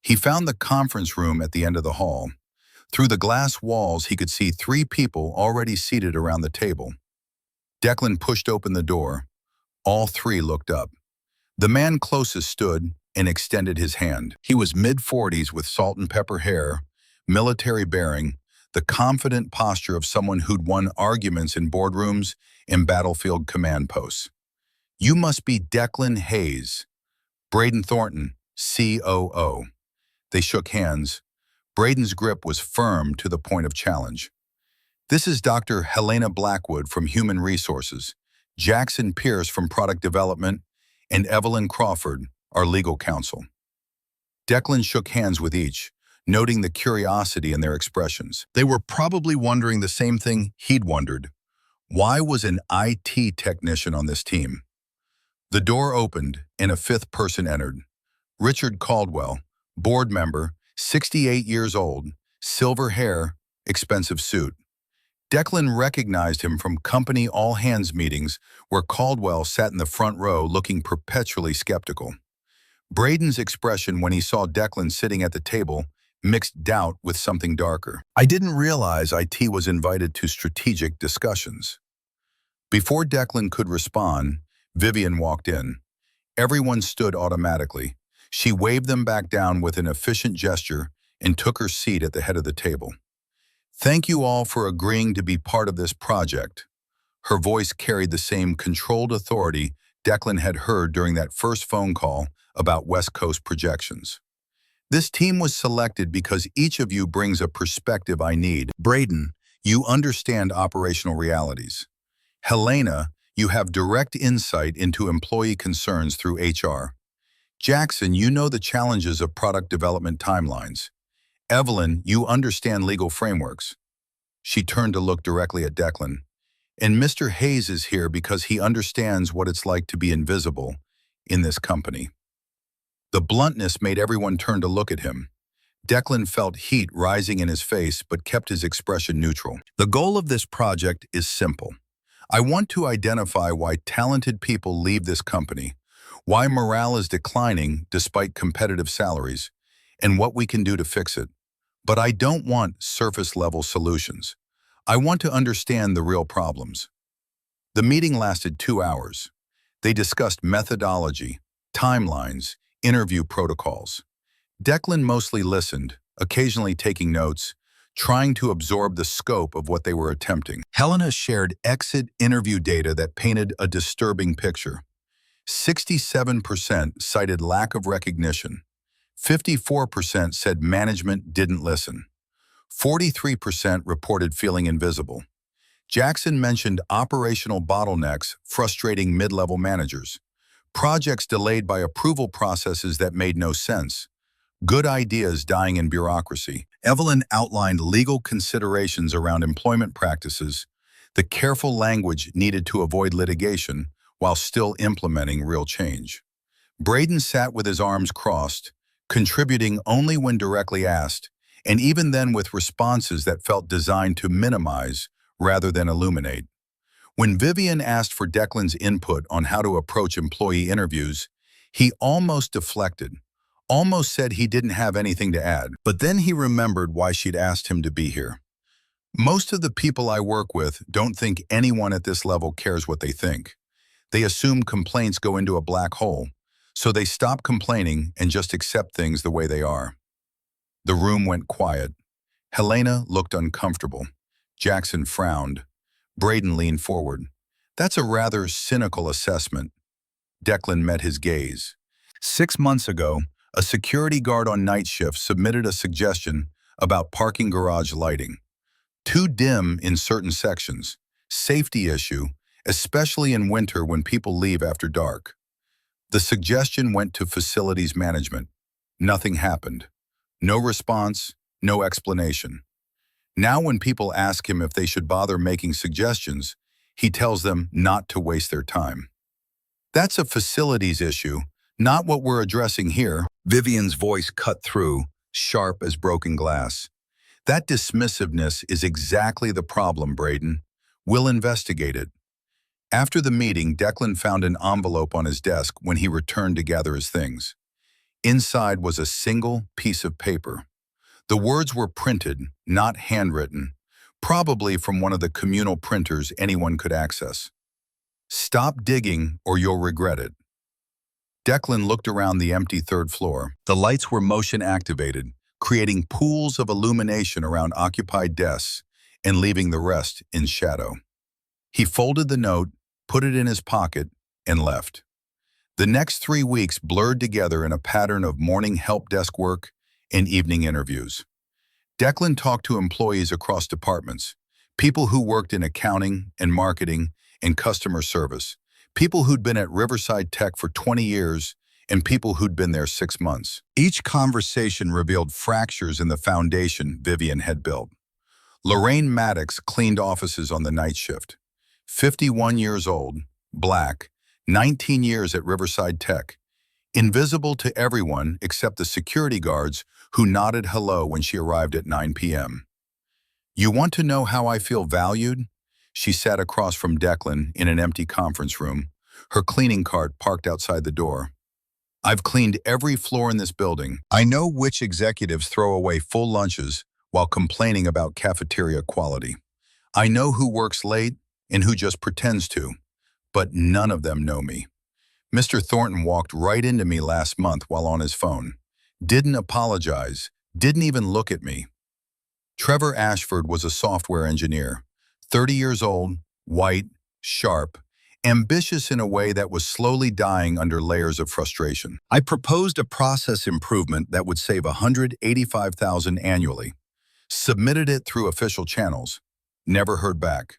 He found the conference room at the end of the hall. Through the glass walls, he could see 3 people already seated around the table. Declan pushed open the door. All 3 looked up. The man closest stood and extended his hand. He was mid-40s with salt and pepper hair, military bearing, the confident posture of someone who'd won arguments in boardrooms and battlefield command posts. You must be Declan Hayes. Braden Thornton, COO. They shook hands. Braden's grip was firm to the point of challenge. This is Dr. Helena Blackwood from Human Resources, Jackson Pierce from Product Development, and Evelyn Crawford, our legal counsel. Declan shook hands with each, noting the curiosity in their expressions. They were probably wondering the same thing he'd wondered. Why was an IT technician on this team? The door opened and a 5th person entered. Richard Caldwell, board member, 68 years old, silver hair, expensive suit. Declan recognized him from company all-hands meetings where Caldwell sat in the front row looking perpetually skeptical. Braden's expression when he saw Declan sitting at the table mixed doubt with something darker. I didn't realize IT was invited to strategic discussions. Before Declan could respond, Vivian walked in. Everyone stood automatically. She waved them back down with an efficient gesture and took her seat at the head of the table. Thank you all for agreeing to be part of this project. Her voice carried the same controlled authority Declan had heard during that first phone call about West Coast projections. This team was selected because each of you brings a perspective I need. Braden, You understand operational realities. Helena, you have direct insight into employee concerns through HR. Jackson, you know the challenges of product development timelines. Evelyn, you understand legal frameworks. She turned to look directly at Declan. And Mr. Hayes is here because he understands what it's like to be invisible in this company. The bluntness made everyone turn to look at him. Declan felt heat rising in his face but kept his expression neutral. The goal of this project is simple. I want to identify why talented people leave this company, why morale is declining despite competitive salaries, and what we can do to fix it. But I don't want surface-level solutions. I want to understand the real problems. The meeting lasted 2 hours. They discussed methodology, timelines, interview protocols. Declan mostly listened, occasionally taking notes, trying to absorb the scope of what they were attempting. Helena shared exit interview data that painted a disturbing picture. 67% cited lack of recognition. 54% said management didn't listen. 43% reported feeling invisible. Jackson mentioned operational bottlenecks frustrating mid-level managers, projects delayed by approval processes that made no sense, good ideas dying in bureaucracy. Evelyn outlined legal considerations around employment practices, the careful language needed to avoid litigation while still implementing real change. Braden sat with his arms crossed, contributing only when directly asked, and even then with responses that felt designed to minimize rather than illuminate. When Vivian asked for Declan's input on how to approach employee interviews, he almost deflected, almost said he didn't have anything to add. But then he remembered why she'd asked him to be here. Most of the people I work with don't think anyone at this level cares what they think. They assume complaints go into a black hole, so they stop complaining and just accept things the way they are. The room went quiet. Helena looked uncomfortable. Jackson frowned. Braden leaned forward. That's a rather cynical assessment. Declan met his gaze. 6 months ago, a security guard on night shift submitted a suggestion about parking garage lighting. Too dim in certain sections. Safety issue, especially in winter when people leave after dark. The suggestion went to facilities management. Nothing happened. No response, no explanation. Now when people ask him if they should bother making suggestions, he tells them not to waste their time. That's a facilities issue, not what we're addressing here. Vivian's voice cut through, sharp as broken glass. That dismissiveness is exactly the problem, Braden. We'll investigate it. After the meeting, Declan found an envelope on his desk when he returned to gather his things. Inside was a single piece of paper. The words were printed, not handwritten, probably from one of the communal printers anyone could access. Stop digging or you'll regret it. Declan looked around the empty third floor. The lights were motion activated, creating pools of illumination around occupied desks and leaving the rest in shadow. He folded the note, put it in his pocket, and left. The next 3 weeks blurred together in a pattern of morning help desk work and evening interviews. Declan talked to employees across departments, people who worked in accounting and marketing and customer service, people who'd been at Riverside Tech for 20 years, and people who'd been there 6 months. Each conversation revealed fractures in the foundation Vivian had built. Lorraine Maddox cleaned offices on the night shift. 51 years old, black, 19 years at Riverside Tech, invisible to everyone except the security guards who nodded hello when she arrived at 9 p.m. You want to know how I feel valued? She sat across from Declan in an empty conference room, her cleaning cart parked outside the door. I've cleaned every floor in this building. I know which executives throw away full lunches while complaining about cafeteria quality. I know who works late and who just pretends to, but none of them know me. Mr. Thornton walked right into me last month while on his phone. Didn't apologize, didn't even look at me. Trevor Ashford was a software engineer, 30 years old, white, sharp, ambitious in a way that was slowly dying under layers of frustration. I proposed a process improvement that would save $185,000 annually, submitted it through official channels. Never heard back.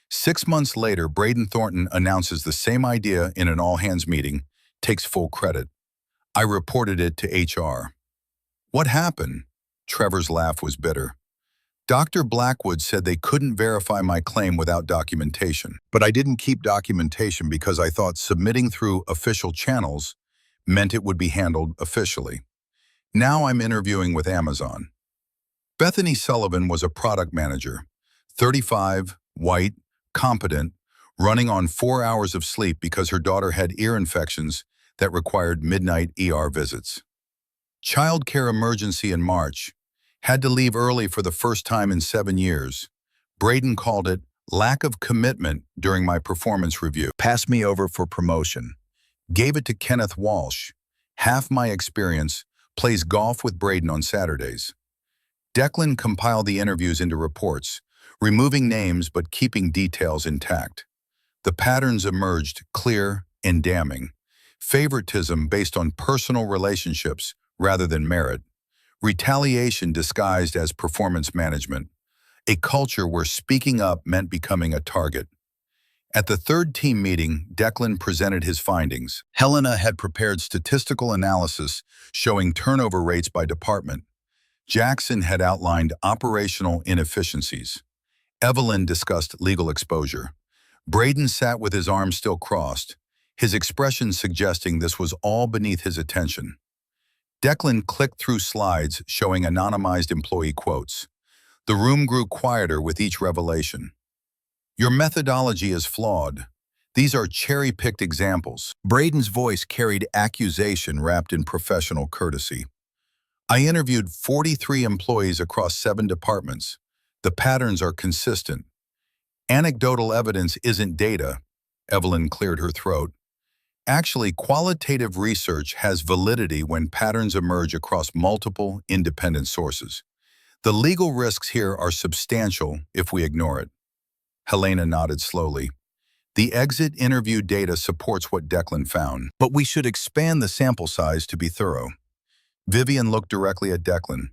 6 months later, Braden Thornton announces the same idea in an all-hands meeting, takes full credit. I reported it to HR. What happened? Trevor's laugh was bitter. Dr. Blackwood said they couldn't verify my claim without documentation. But I didn't keep documentation because I thought submitting through official channels meant it would be handled officially. Now I'm interviewing with Amazon. Bethany Sullivan was a product manager, 35, white, competent, running on 4 hours of sleep because her daughter had ear infections that required midnight ER visits. Childcare emergency in March. Had to leave early for the first time in 7 years. Braden called it lack of commitment during my performance review. Passed me over for promotion. Gave it to Kenneth Walsh. Half my experience, plays golf with Braden on Saturdays. Declan compiled the interviews into reports, removing names but keeping details intact. The patterns emerged clear and damning. Favoritism based on personal relationships rather than merit. Retaliation disguised as performance management. A culture where speaking up meant becoming a target. At the third team meeting, Declan presented his findings. Helena had prepared statistical analysis showing turnover rates by department. Jackson had outlined operational inefficiencies. Evelyn discussed legal exposure. Braden sat with his arms still crossed, his expression suggesting this was all beneath his attention. Declan clicked through slides showing anonymized employee quotes. The room grew quieter with each revelation. Your methodology is flawed. These are cherry-picked examples. Braden's voice carried accusation wrapped in professional courtesy. I interviewed 43 employees across 7 departments. The patterns are consistent. Anecdotal evidence isn't data. Evelyn cleared her throat. Actually, qualitative research has validity when patterns emerge across multiple independent sources. The legal risks here are substantial if we ignore it. Helena nodded slowly. The exit interview data supports what Declan found, but we should expand the sample size to be thorough. Vivian looked directly at Declan.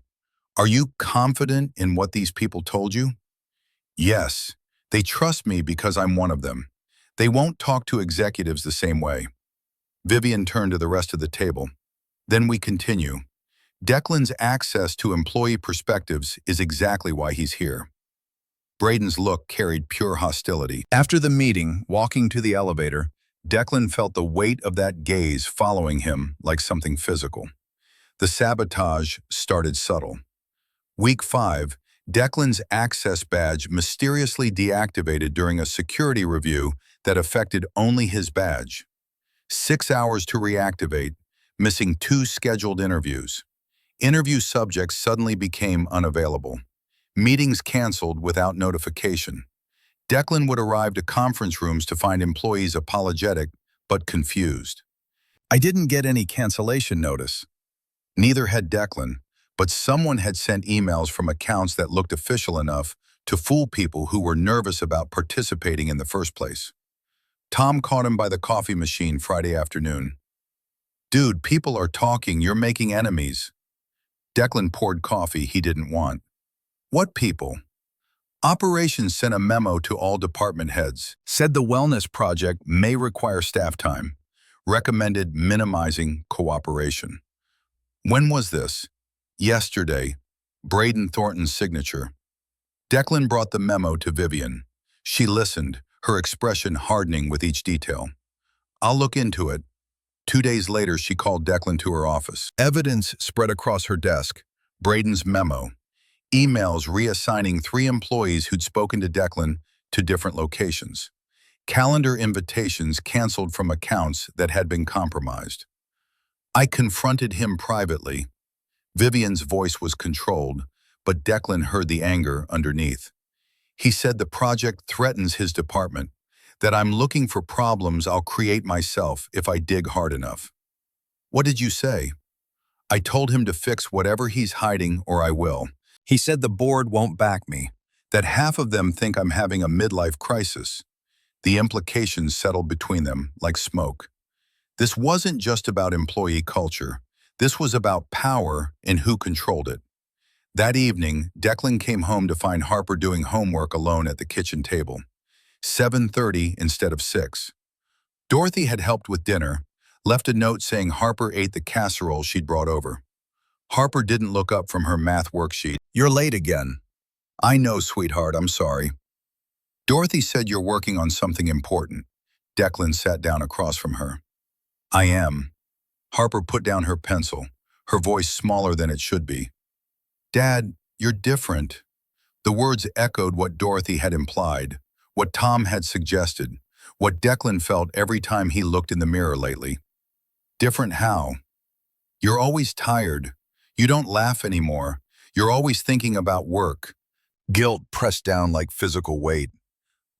Are you confident in what these people told you? Yes. They trust me because I'm one of them. They won't talk to executives the same way. Vivian turned to the rest of the table. Then we continue. Declan's access to employee perspectives is exactly why he's here. Braden's look carried pure hostility. After the meeting, walking to the elevator, Declan felt the weight of that gaze following him like something physical. The sabotage started subtle. Week 5, Declan's access badge mysteriously deactivated during a security review that affected only his badge. 6 hours to reactivate, missing 2 scheduled interviews. Interview subjects suddenly became unavailable. Meetings canceled without notification. Declan would arrive to conference rooms to find employees apologetic but confused. I didn't get any cancellation notice. Neither had Declan, but someone had sent emails from accounts that looked official enough to fool people who were nervous about participating in the first place. Tom caught him by the coffee machine Friday afternoon. Dude, people are talking, you're making enemies. Declan poured coffee he didn't want. What people? Operations sent a memo to all department heads, said the wellness project may require staff time, recommended minimizing cooperation. When was this? Yesterday. Braden Thornton's signature. Declan brought the memo to Vivian. She listened, her expression hardening with each detail. I'll look into it. 2 days later, she called Declan to her office. Evidence spread across her desk. Braden's memo. Emails reassigning 3 employees who'd spoken to Declan to different locations. Calendar invitations canceled from accounts that had been compromised. I confronted him privately. Vivian's voice was controlled, but Declan heard the anger underneath. He said the project threatens his department, that I'm looking for problems I'll create myself if I dig hard enough. What did you say? I told him to fix whatever he's hiding or I will. He said the board won't back me, that half of them think I'm having a midlife crisis. The implications settled between them like smoke. This wasn't just about employee culture. This was about power and who controlled it. That evening, Declan came home to find Harper doing homework alone at the kitchen table. 7:30 instead of 6. Dorothy had helped with dinner, left a note saying Harper ate the casserole she'd brought over. Harper didn't look up from her math worksheet. "You're late again." "I know, sweetheart, I'm sorry." "Dorothy said you're working on something important." Declan sat down across from her. "I am." Harper put down her pencil, her voice smaller than it should be. "Dad, you're different." The words echoed what Dorothy had implied, what Tom had suggested, what Declan felt every time he looked in the mirror lately. "Different how?" "You're always tired. You don't laugh anymore. You're always thinking about work." Guilt pressed down like physical weight.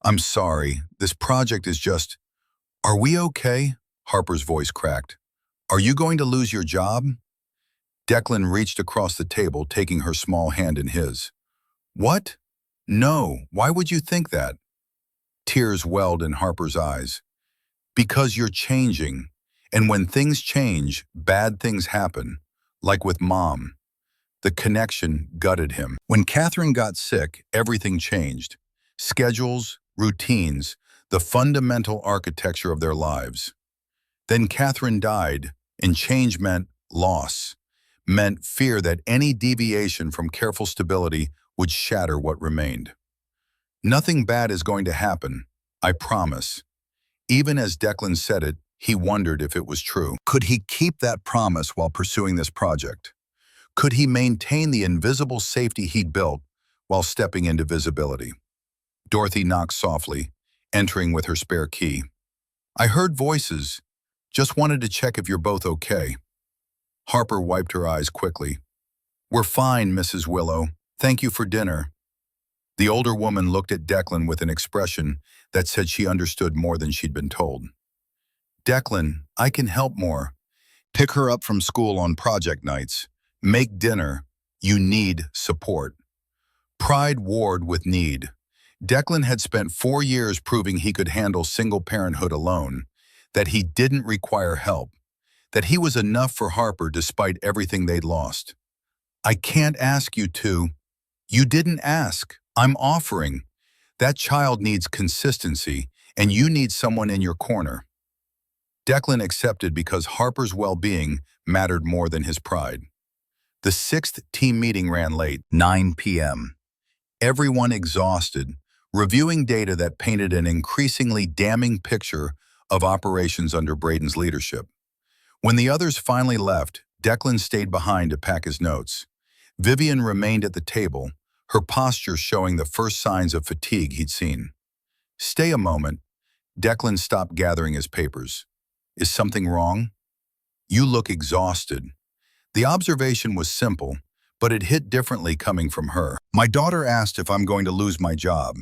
"I'm sorry. This project is just—" "Are we okay?" Harper's voice cracked. "Are you going to lose your job?" Declan reached across the table, taking her small hand in his. "What? No, why would you think that?" Tears welled in Harper's eyes. "Because you're changing, and when things change, bad things happen, like with Mom." The connection gutted him. When Catherine got sick, everything changed. Schedules, routines, the fundamental architecture of their lives. Then Catherine died, and change meant loss, meant fear that any deviation from careful stability would shatter what remained. "Nothing bad is going to happen, I promise." Even as Declan said it, he wondered if it was true. Could he keep that promise while pursuing this project? Could he maintain the invisible safety he'd built while stepping into visibility? Dorothy knocked softly, entering with her spare key. "I heard voices. Just wanted to check if you're both okay." Harper wiped her eyes quickly. "We're fine, Mrs. Willow. Thank you for dinner." The older woman looked at Declan with an expression that said she understood more than she'd been told. "Declan, I can help more. Pick her up from school on project nights. Make dinner. You need support." Pride warred with need. Declan had spent 4 years proving he could handle single parenthood alone, that he didn't require help, that he was enough for Harper despite everything they'd lost. "I can't ask you to." "You didn't ask. I'm offering. That child needs consistency, and you need someone in your corner." Declan accepted because Harper's well-being mattered more than his pride. The 6th team meeting ran late, 9 p.m. Everyone exhausted, reviewing data that painted an increasingly damning picture of operations under Braden's leadership. When the others finally left, Declan stayed behind to pack his notes. Vivian remained at the table, her posture showing the first signs of fatigue he'd seen. "Stay a moment." Declan stopped gathering his papers. "Is something wrong?" "You look exhausted." The observation was simple, but it hit differently coming from her. "My daughter asked if I'm going to lose my job.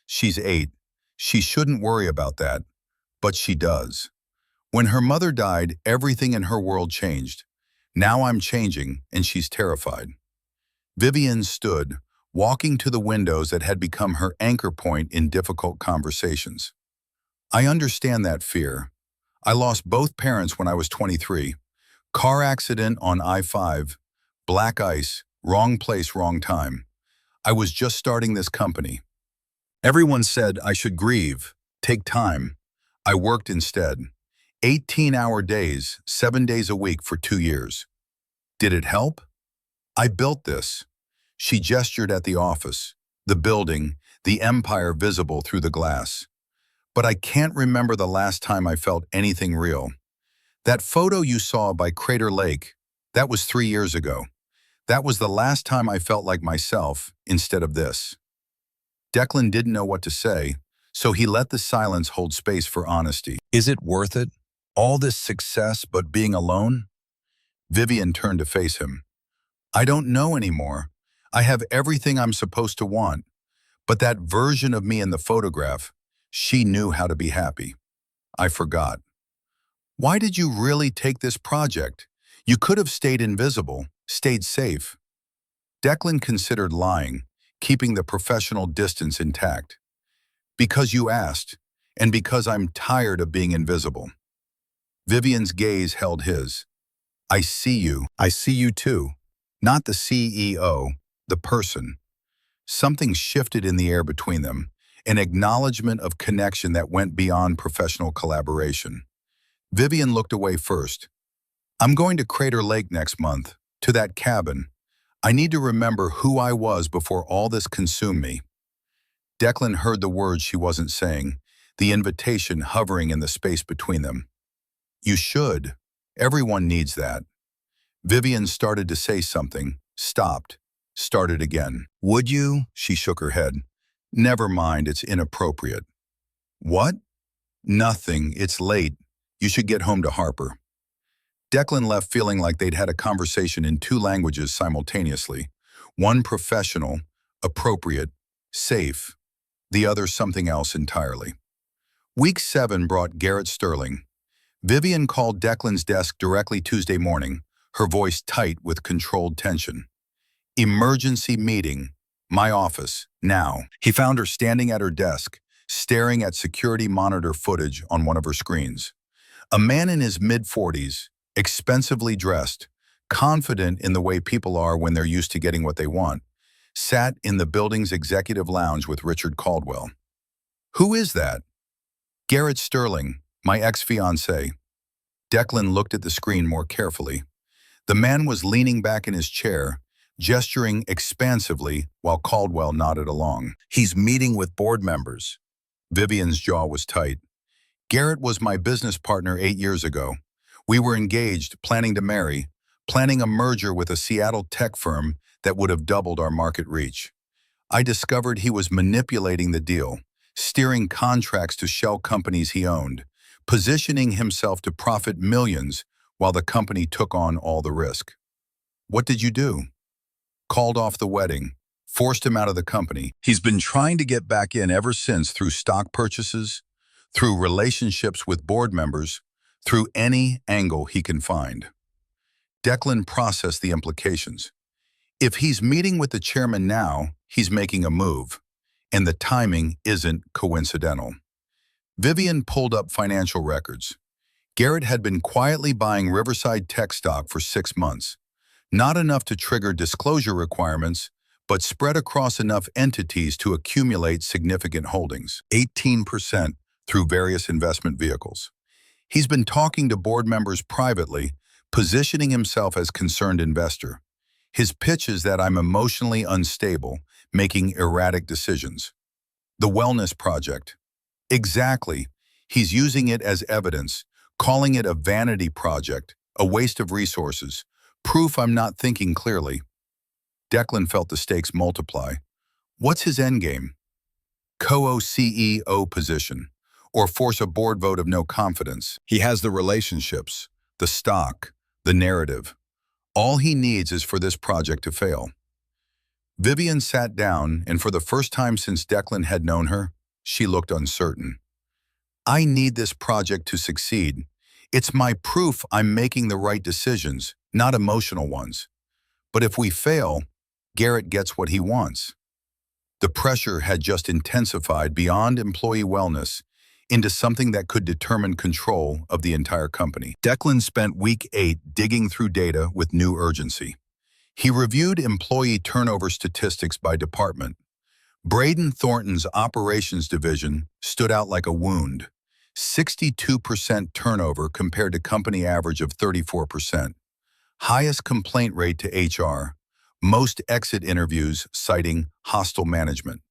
She's 8. She shouldn't worry about that, but she does. When her mother died, everything in her world changed. Now I'm changing, and she's terrified." Vivian stood, walking to the windows that had become her anchor point in difficult conversations. "I understand that fear. I lost both parents when I was 23. Car accident on I-5, black ice, wrong place, wrong time. I was just starting this company. Everyone said I should grieve, take time. I worked instead. 18-hour days, 7 days a week for 2 years. Did it help? I built this." She gestured at the office, the building, the empire visible through the glass. "But I can't remember the last time I felt anything real. That photo you saw by Crater Lake, that was 3 years ago. That was the last time I felt like myself instead of this." Declan didn't know what to say, so he let the silence hold space for honesty. "Is it worth it? All this success but being alone?" Vivian turned to face him. "I don't know anymore. I have everything I'm supposed to want. But that version of me in the photograph, she knew how to be happy. I forgot." "Why did you really take this project? You could have stayed invisible, stayed safe." Declan considered lying, keeping the professional distance intact. "Because you asked, and because I'm tired of being invisible." Vivian's gaze held his. I see you too. Not the CEO, the person. Something shifted in the air between them, an acknowledgement of connection that went beyond professional collaboration. Vivian looked away first. I'm going to Crater Lake next month, to that cabin. I need to remember who I was before all this consumed me. Declan heard the words she wasn't saying, the invitation hovering in the space between them. You should. Everyone needs that. Vivian started to say something, stopped, started again. Would you? She shook her head. Never mind, it's inappropriate. What? Nothing, it's late. You should get home to Harper. Declan left feeling like they'd had a conversation in two languages simultaneously. One professional, appropriate, safe. The other something else entirely. Week 7 brought Garrett Sterling. Vivian called Declan's desk directly Tuesday morning, her voice tight with controlled tension. Emergency meeting. My office, now. He found her standing at her desk, staring at security monitor footage on one of her screens. A man in his mid-40s, expensively dressed, confident in the way people are when they're used to getting what they want, sat in the building's executive lounge with Richard Caldwell. Who is that? Garrett Sterling, my ex-fiancé. Declan looked at the screen more carefully. The man was leaning back in his chair, gesturing expansively while Caldwell nodded along. He's meeting with board members. Vivian's jaw was tight. Garrett was my business partner 8 years ago. We were engaged, planning to marry, planning a merger with a Seattle tech firm that would have doubled our market reach. I discovered he was manipulating the deal, steering contracts to shell companies he owned, positioning himself to profit millions while the company took on all the risk. What did you do? Called off the wedding, forced him out of the company. He's been trying to get back in ever since through stock purchases, through relationships with board members, through any angle he can find. Declan processed the implications. If he's meeting with the chairman now, he's making a move, and the timing isn't coincidental. Vivian pulled up financial records. Garrett had been quietly buying Riverside Tech stock for 6 months. Not enough to trigger disclosure requirements, but spread across enough entities to accumulate significant holdings, 18% through various investment vehicles. He's been talking to board members privately, positioning himself as concerned investor. His pitch is that I'm emotionally unstable, making erratic decisions. The Wellness Project. Exactly. He's using it as evidence, calling it a vanity project, a waste of resources, proof I'm not thinking clearly. Declan felt the stakes multiply. What's his endgame? Co-CEO position, or force a board vote of no confidence. He has the relationships, the stock, the narrative. All he needs is for this project to fail. Vivian sat down, and for the first time since Declan had known her, she looked uncertain. I need this project to succeed. It's my proof I'm making the right decisions, not emotional ones. But if we fail, Garrett gets what he wants. The pressure had just intensified beyond employee wellness into something that could determine control of the entire company. Declan spent week 8 digging through data with new urgency. He reviewed employee turnover statistics by department. Braden Thornton's operations division stood out like a wound. 62% turnover compared to company average of 34%. Highest complaint rate to HR. Most exit interviews citing hostile management.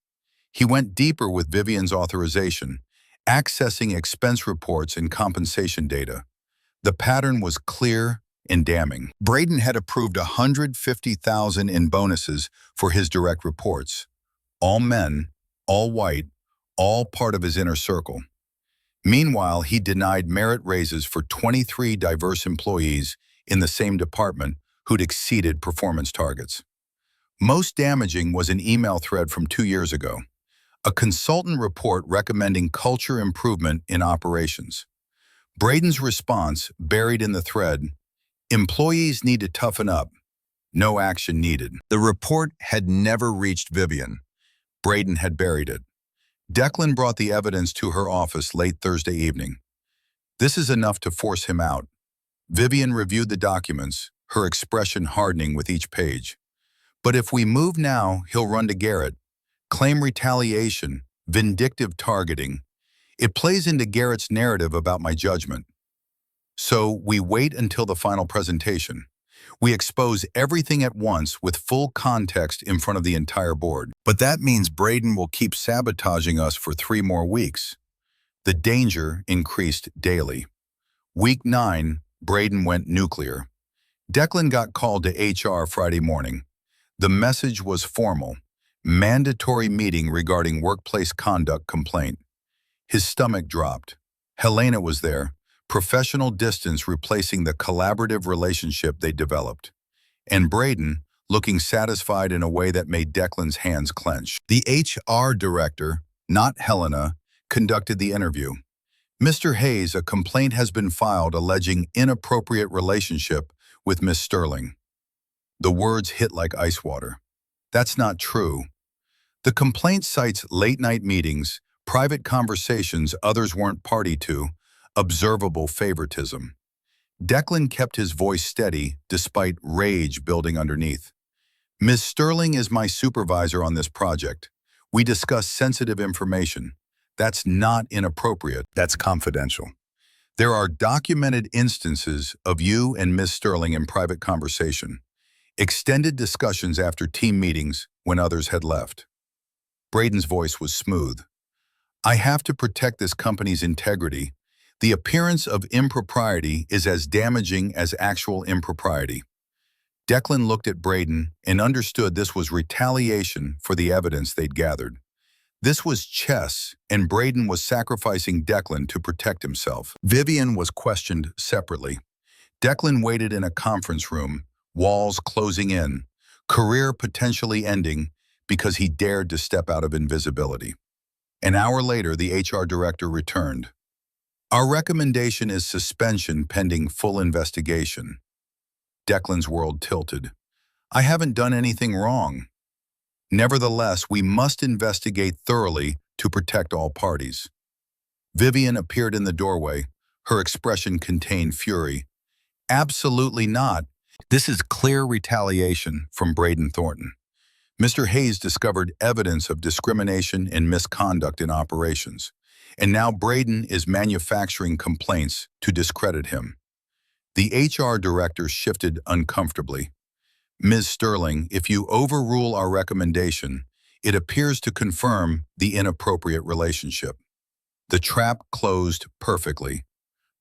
He went deeper with Vivian's authorization, accessing expense reports and compensation data. The pattern was clear and damning. Braden had approved $150,000 in bonuses for his direct reports. All men, all white, all part of his inner circle. Meanwhile, he denied merit raises for 23 diverse employees in the same department who'd exceeded performance targets. Most damaging was an email thread from 2 years ago, a consultant report recommending culture improvement in operations. Braden's response, buried in the thread, employees need to toughen up. No action needed. The report had never reached Vivian. Braden had buried it. Declan brought the evidence to her office late Thursday evening. This is enough to force him out. Vivian reviewed the documents, her expression hardening with each page. But if we move now, he'll run to Garrett, claim retaliation, vindictive targeting. It plays into Garrett's narrative about my judgment. So we wait until the final presentation. We expose everything at once with full context in front of the entire board. But that means Braden will keep sabotaging us for 3 more weeks. The danger increased daily. Week 9, Braden went nuclear. Declan got called to HR Friday morning. The message was formal: mandatory meeting regarding workplace conduct complaint. His stomach dropped. Helena was there, professional distance replacing the collaborative relationship they developed. And Braden, looking satisfied in a way that made Declan's hands clench. The HR director, not Helena, conducted the interview. Mr. Hayes, a complaint has been filed alleging inappropriate relationship with Miss Sterling. The words hit like ice water. That's not true. The complaint cites late-night meetings, private conversations others weren't party to, observable favoritism. Declan kept his voice steady despite rage building underneath. Ms. Sterling is my supervisor on this project. We discuss sensitive information. That's not inappropriate. That's confidential. There are documented instances of you and Ms. Sterling in private conversation. Extended discussions after team meetings when others had left. Braden's voice was smooth. I have to protect this company's integrity. The appearance of impropriety is as damaging as actual impropriety. Declan looked at Braden and understood this was retaliation for the evidence they'd gathered. This was chess, and Braden was sacrificing Declan to protect himself. Vivian was questioned separately. Declan waited in a conference room, walls closing in, career potentially ending because he dared to step out of invisibility. An hour later, the HR director returned. Our recommendation is suspension pending full investigation. Declan's world tilted. I haven't done anything wrong. Nevertheless, we must investigate thoroughly to protect all parties. Vivian appeared in the doorway. Her expression contained fury. Absolutely not. This is clear retaliation from Braden Thornton. Mr. Hayes discovered evidence of discrimination and misconduct in operations, and now Braden is manufacturing complaints to discredit him. The HR director shifted uncomfortably. Ms. Sterling, if you overrule our recommendation, it appears to confirm the inappropriate relationship. The trap closed perfectly.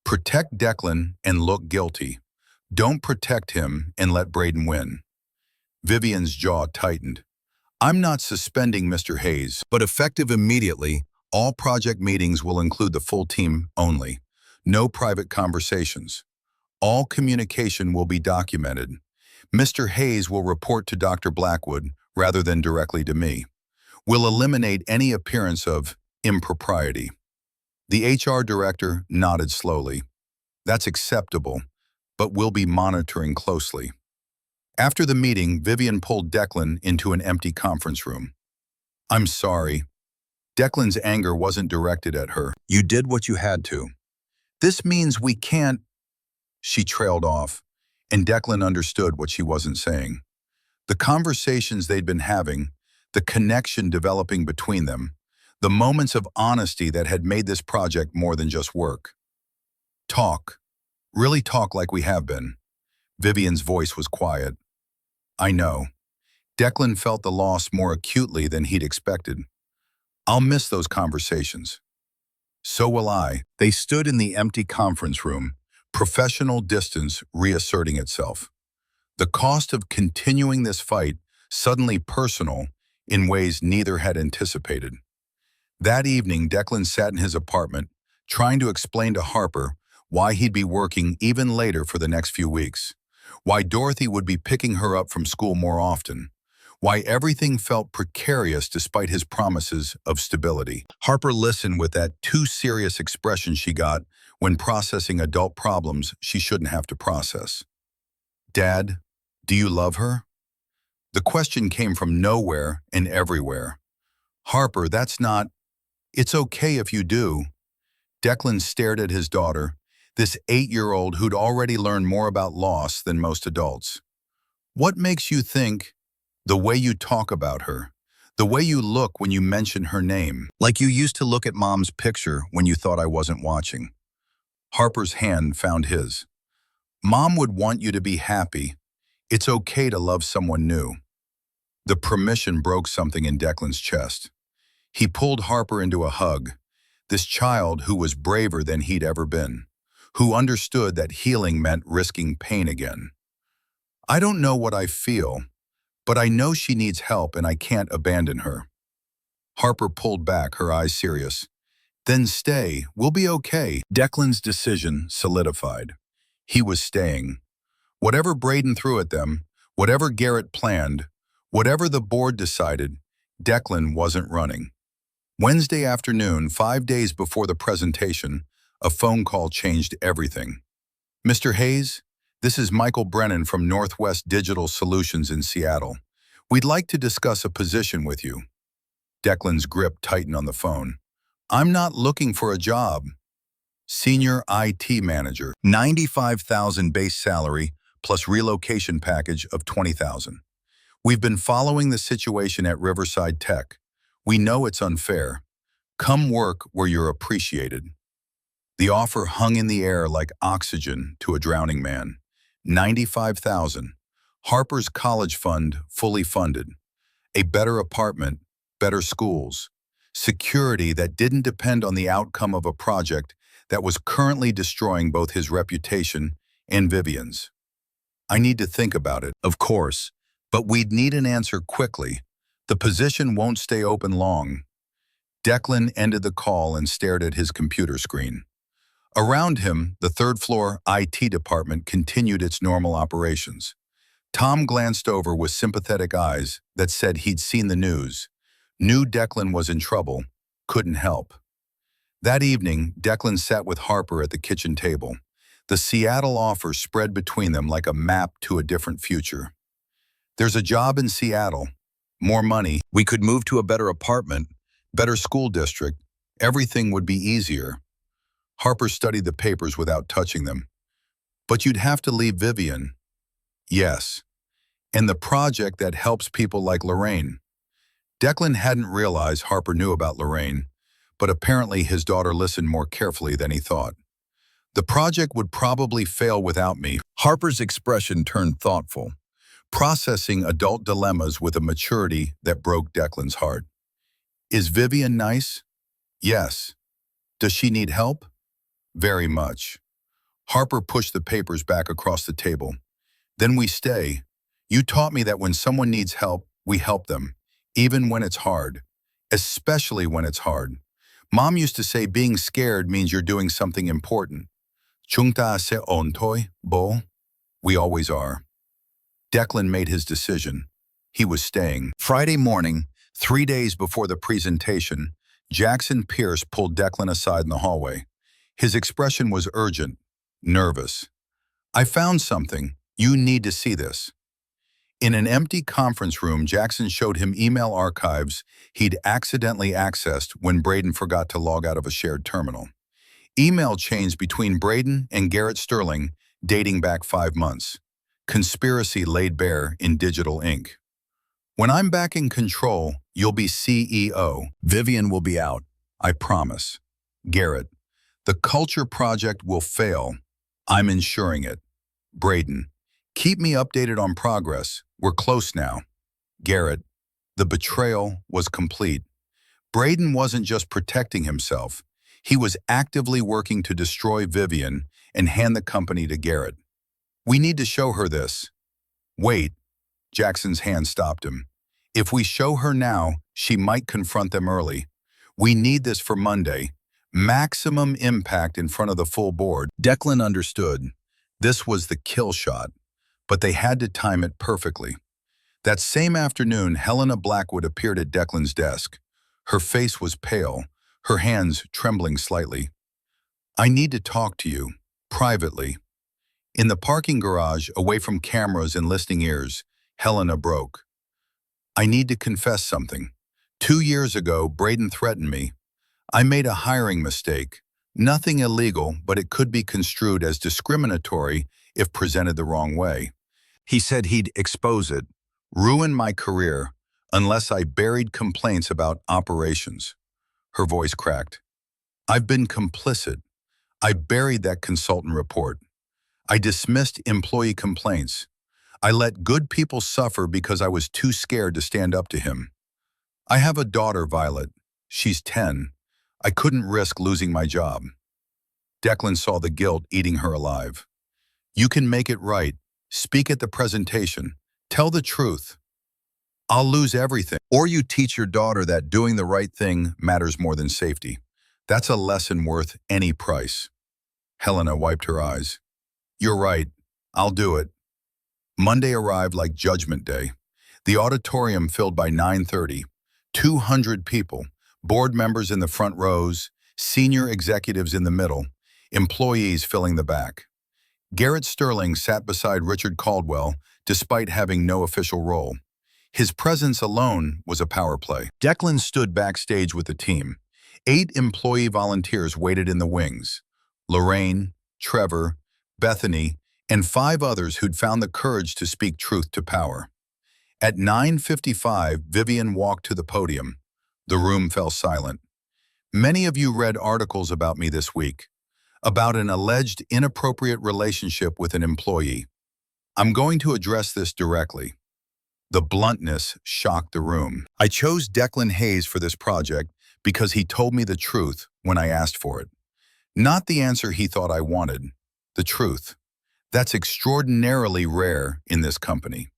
Protect Declan and look guilty. Don't protect him and let Braden win. Vivian's jaw tightened. I'm not suspending Mr. Hayes, but effective immediately, all project meetings will include the full team only. No private conversations. All communication will be documented. Mr. Hayes will report to Dr. Blackwood rather than directly to me. We'll eliminate any appearance of impropriety. The HR director nodded slowly. That's acceptable, but we'll be monitoring closely. After the meeting, Vivian pulled Declan into an empty conference room. I'm sorry. Declan's anger wasn't directed at her. You did what you had to. This means we can't. She trailed off, and Declan understood what she wasn't saying. The conversations they'd been having, the connection developing between them, the moments of honesty that had made this project more than just work. Talk. Really talk like we have been. Vivian's voice was quiet. I know. Declan felt the loss more acutely than he'd expected. I'll miss those conversations. So will I. They stood in the empty conference room, professional distance reasserting itself. The cost of continuing this fight suddenly personal in ways neither had anticipated. That evening, Declan sat in his apartment, trying to explain to Harper why he'd be working even later for the next few weeks, why Dorothy would be picking her up from school more often, why everything felt precarious despite his promises of stability. Harper listened with that too serious expression she got when processing adult problems she shouldn't have to process. Dad, do you love her? The question came from nowhere and everywhere. Harper, that's not. It's okay if you do. Declan stared at his daughter, this 8-year-old who'd already learned more about loss than most adults. What makes you think? The way you talk about her. The way you look when you mention her name. Like you used to look at Mom's picture when you thought I wasn't watching. Harper's hand found his. Mom would want you to be happy. It's okay to love someone new. The permission broke something in Declan's chest. He pulled Harper into a hug. This child who was braver than he'd ever been, who understood that healing meant risking pain again. I don't know what I feel, but I know she needs help and I can't abandon her. Harper pulled back, her eyes serious. Then stay, we'll be okay. Declan's decision solidified. He was staying. Whatever Braden threw at them, whatever Garrett planned, whatever the board decided, Declan wasn't running. Wednesday afternoon, 5 days before the presentation, a phone call changed everything. Mr. Hayes, this is Michael Brennan from Northwest Digital Solutions in Seattle. We'd like to discuss a position with you. Declan's grip tightened on the phone. I'm not looking for a job. Senior IT manager, $95,000 base salary plus relocation package of $20,000. We've been following the situation at Riverside Tech. We know it's unfair. Come work where you're appreciated. The offer hung in the air like oxygen to a drowning man. $95,000. Harper's college fund fully funded. A better apartment, better schools. Security that didn't depend on the outcome of a project that was currently destroying both his reputation and Vivian's. I need to think about it, of course, but we'd need an answer quickly. The position won't stay open long. Declan ended the call and stared at his computer screen. Around him, the third-floor IT department continued its normal operations. Tom glanced over with sympathetic eyes that said he'd seen the news, knew Declan was in trouble, couldn't help. That evening, Declan sat with Harper at the kitchen table. The Seattle offer spread between them like a map to a different future. There's a job in Seattle, more money, we could move to a better apartment, better school district, everything would be easier. Harper studied the papers without touching them. But you'd have to leave Vivian. Yes. And the project that helps people like Lorraine. Declan hadn't realized Harper knew about Lorraine, but apparently his daughter listened more carefully than he thought. The project would probably fail without me. Harper's expression turned thoughtful, processing adult dilemmas with a maturity that broke Declan's heart. Is Vivian nice? Yes. Does she need help? Very much. Harper pushed the papers back across the table. Then we stay. You taught me that when someone needs help, we help them, even when it's hard, especially when it's hard. Mom used to say being scared means you're doing something important. Chungta se ontoy, bo? We always are. Declan made his decision. He was staying. Friday morning, 3 days before the presentation, Jackson Pierce pulled Declan aside in the hallway. His expression was urgent, nervous. I found something. You need to see this. In an empty conference room, Jackson showed him email archives he'd accidentally accessed when Braden forgot to log out of a shared terminal. Email chains between Braden and Garrett Sterling dating back 5 months. Conspiracy laid bare in digital ink. When I'm back in control, you'll be CEO. Vivian will be out. I promise. Garrett. The culture project will fail. I'm ensuring it. Braden. Keep me updated on progress. We're close now. Garrett. The betrayal was complete. Braden wasn't just protecting himself. He was actively working to destroy Vivian and hand the company to Garrett. We need to show her this. Wait. Jackson's hand stopped him. If we show her now, she might confront them early. We need this for Monday. Maximum impact in front of the full board. Declan understood. This was the kill shot, but they had to time it perfectly. That same afternoon, Helena Blackwood appeared at Declan's desk. Her face was pale, her hands trembling slightly. I need to talk to you, privately. In the parking garage, away from cameras and listening ears, Helena broke. I need to confess something. 2 years ago, Braden threatened me. I made a hiring mistake. Nothing illegal, but it could be construed as discriminatory if presented the wrong way. He said he'd expose it. ruin my career unless I buried complaints about operations. Her voice cracked. I've been complicit. I buried that consultant report. I dismissed employee complaints. I let good people suffer because I was too scared to stand up to him. I have a daughter, Violet. She's 10. I couldn't risk losing my job. Declan saw the guilt eating her alive. You can make it right. Speak at the presentation. Tell the truth. I'll lose everything. Or you teach your daughter that doing the right thing matters more than safety. That's a lesson worth any price. Helena wiped her eyes. You're right. I'll do it. Monday arrived like Judgment Day. The auditorium filled by 9:30. 200 people, board members in the front rows, senior executives in the middle, employees filling the back. Garrett Sterling sat beside Richard Caldwell despite having no official role. His presence alone was a power play. Declan stood backstage with the team. 8 employee volunteers waited in the wings. Lorraine, Trevor, Bethany, and 5 others who'd found the courage to speak truth to power. At 9:55, Vivian walked to the podium. The room fell silent. Many of you read articles about me this week, about an alleged inappropriate relationship with an employee. I'm going to address this directly. The bluntness shocked the room. I chose Declan Hayes for this project because he told me the truth when I asked for it. Not the answer he thought I wanted, the truth. That's extraordinarily rare in this company.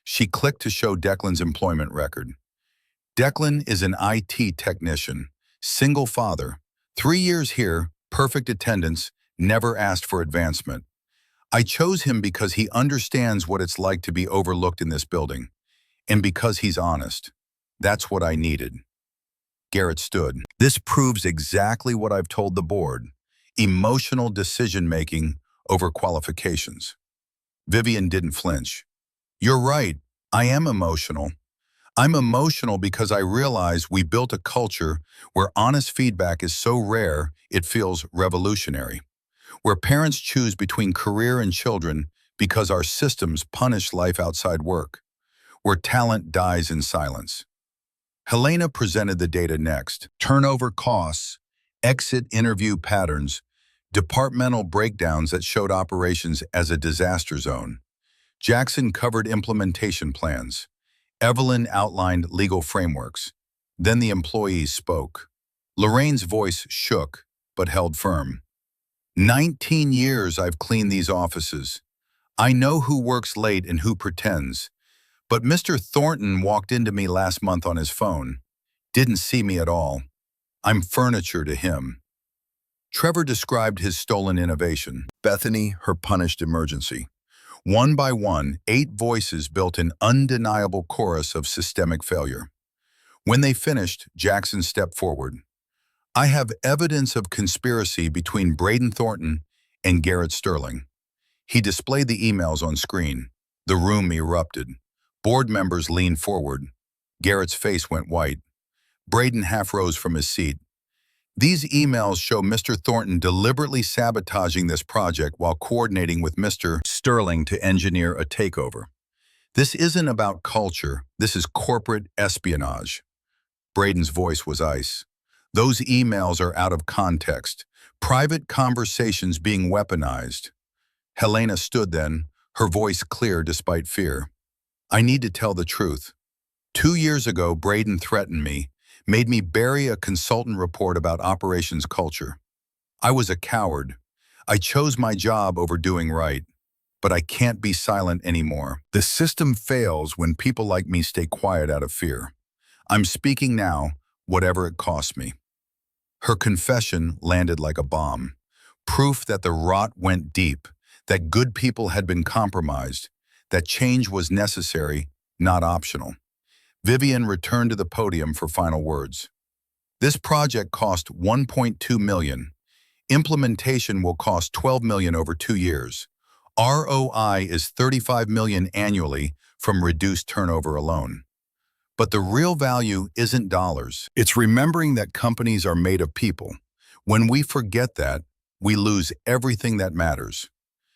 She clicked to show Declan's employment record. Declan is an IT technician, single father, 3 years here, perfect attendance, never asked for advancement. I chose him because he understands what it's like to be overlooked in this building, and because he's honest. That's what I needed. Garrett stood. This proves exactly what I've told the board. Emotional decision-making over qualifications. Vivian didn't flinch. You're right, I am emotional. I'm emotional because I realize we built a culture where honest feedback is so rare it feels revolutionary, where parents choose between career and children because our systems punish life outside work, where talent dies in silence. Helena presented the data next. Turnover costs, exit interview patterns, departmental breakdowns that showed operations as a disaster zone. Jackson covered implementation plans. Evelyn outlined legal frameworks. Then the employees spoke. Lorraine's voice shook, but held firm. 19 years I've cleaned these offices. I know who works late and who pretends. But Mr. Thornton walked into me last month on his phone. Didn't see me at all. I'm furniture to him. Trevor described his stolen innovation. Bethany, her punished emergency. One by one, 8 voices built an undeniable chorus of systemic failure. When they finished, Jackson stepped forward. I have evidence of conspiracy between Braden Thornton and Garrett Sterling. He displayed the emails on screen. The room erupted. Board members leaned forward. Garrett's face went white. Braden half rose from his seat. These emails show Mr. Thornton deliberately sabotaging this project while coordinating with Mr. Sterling to engineer a takeover. This isn't about culture. This is corporate espionage. Braden's voice was ice. Those emails are out of context. Private conversations being weaponized. Helena stood then, her voice clear despite fear. I need to tell the truth. 2 years ago, Braden threatened me, made me bury a consultant report about operations culture. I was a coward. I chose my job over doing right. But I can't be silent anymore. The system fails when people like me stay quiet out of fear. I'm speaking now, whatever it costs me. Her confession landed like a bomb. Proof that the rot went deep, that good people had been compromised, that change was necessary, not optional. Vivian returned to the podium for final words. This project cost $1.2 million. Implementation will cost $12 million over 2 years. ROI is $35 million annually from reduced turnover alone. But the real value isn't dollars. It's remembering that companies are made of people. When we forget that, we lose everything that matters.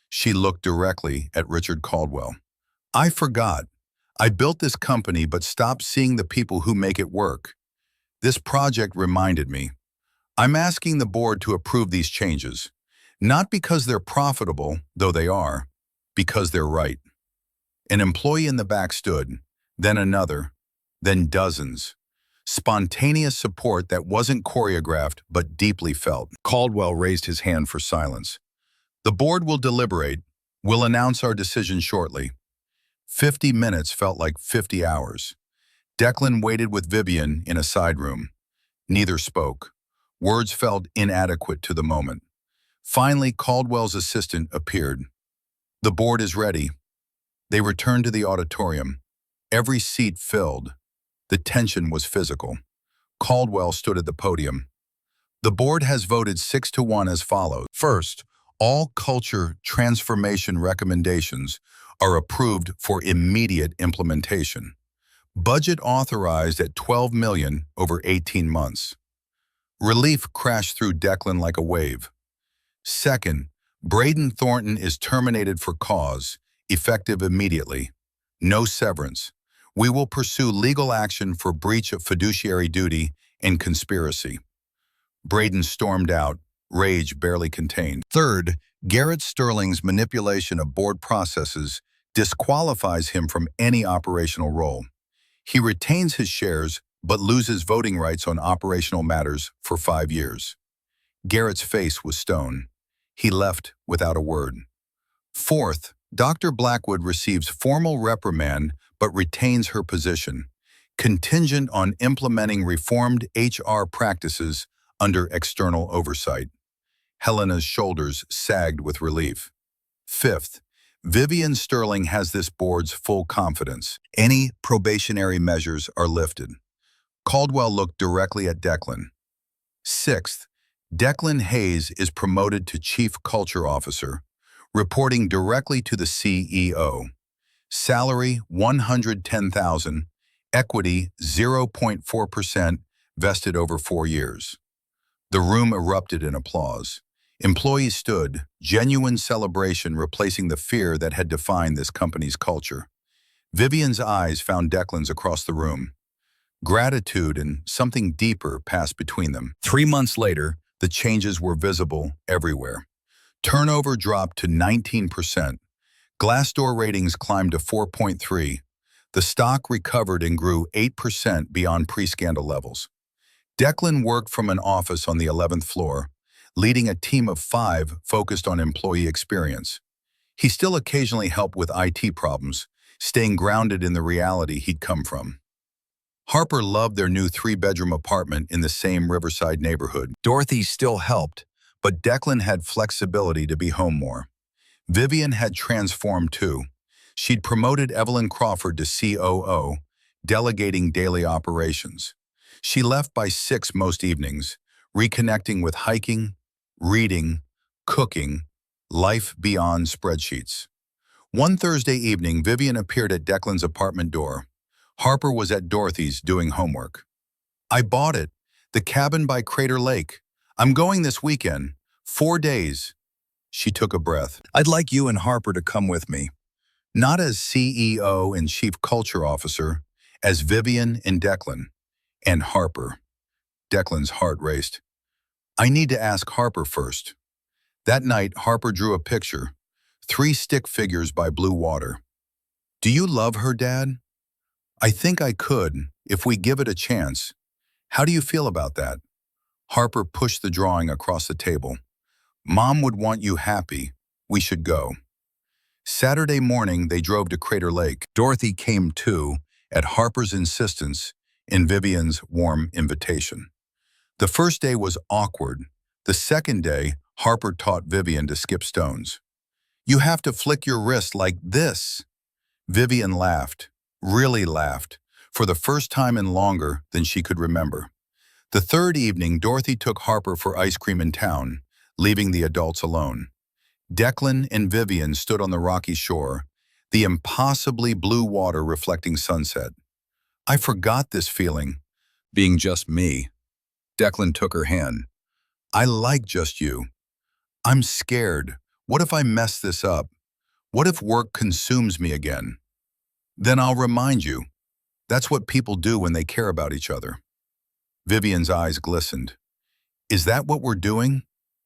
She looked directly at Richard Caldwell. I forgot. I built this company but stopped seeing the people who make it work. This project reminded me. I'm asking the board to approve these changes, not because they're profitable, though they are, because they're right. An employee in the back stood, then another, then dozens. Spontaneous support that wasn't choreographed but deeply felt. Caldwell raised his hand for silence. The board will deliberate. We'll announce our decision shortly. 50 minutes felt like 50 hours. Declan waited with Vivian in a side room. Neither spoke. Words felt inadequate to the moment. Finally, Caldwell's assistant appeared. The board is ready. They returned to the auditorium. Every seat filled. The tension was physical. Caldwell stood at the podium. The board has voted 6-1 as follows. First, all culture transformation recommendations are approved for immediate implementation. Budget authorized at $12 million over 18 months. Relief crashed through Declan like a wave. Second, Braden Thornton is terminated for cause, effective immediately. No severance. We will pursue legal action for breach of fiduciary duty and conspiracy. Braden stormed out, rage barely contained. Third, Garrett Sterling's manipulation of board processes disqualifies him from any operational role. He retains his shares but loses voting rights on operational matters for 5 years. Garrett's face was stone. He left without a word. Fourth, Dr. Blackwood receives formal reprimand but retains her position, contingent on implementing reformed HR practices under external oversight. Helena's shoulders sagged with relief. Fifth, Vivian Sterling has this board's full confidence. Any probationary measures are lifted. Caldwell looked directly at Declan. Sixth, Declan Hayes is promoted to Chief Culture Officer, reporting directly to the CEO. Salary $110,000, equity 0.4% vested over 4 years. The room erupted in applause. Employees stood, genuine celebration replacing the fear that had defined this company's culture. Vivian's eyes found Declan's across the room. Gratitude and something deeper passed between them. 3 months later, the changes were visible everywhere. Turnover dropped to 19%. Glassdoor ratings climbed to 4.3. The stock recovered and grew 8% beyond pre-scandal levels. Declan worked from an office on the 11th floor, leading a team of 5 focused on employee experience. He still occasionally helped with IT problems, staying grounded in the reality he'd come from. Harper loved their new 3-bedroom apartment in the same Riverside neighborhood. Dorothy still helped, but Declan had flexibility to be home more. Vivian had transformed too. She'd promoted Evelyn Crawford to COO, delegating daily operations. She left by 6 most evenings, reconnecting with hiking, reading, cooking, life beyond spreadsheets. One Thursday evening, Vivian appeared at Declan's apartment door. Harper was at Dorothy's doing homework. I bought it, the cabin by Crater Lake. I'm going this weekend, 4 days. She took a breath. I'd like you and Harper to come with me. Not as CEO and Chief Culture Officer, as Vivian and Declan. And Harper. Declan's heart raced. I need to ask Harper first. That night, Harper drew a picture. 3 stick figures by blue water. Do you love her, Dad? I think I could, if we give it a chance. How do you feel about that? Harper pushed the drawing across the table. Mom would want you happy. We should go. Saturday morning, they drove to Crater Lake. Dorothy came too, at Harper's insistence, in Vivian's warm invitation. The first day was awkward. The second day, Harper taught Vivian to skip stones. You have to flick your wrist like this. Vivian laughed, really laughed, for the first time in longer than she could remember. The third evening, Dorothy took Harper for ice cream in town, leaving the adults alone. Declan and Vivian stood on the rocky shore, the impossibly blue water reflecting sunset. I forgot this feeling, being just me. Declan took her hand. I like just you. I'm scared. What if I mess this up? What if work consumes me again? Then I'll remind you, that's what people do when they care about each other. Vivian's eyes glistened. Is that what we're doing?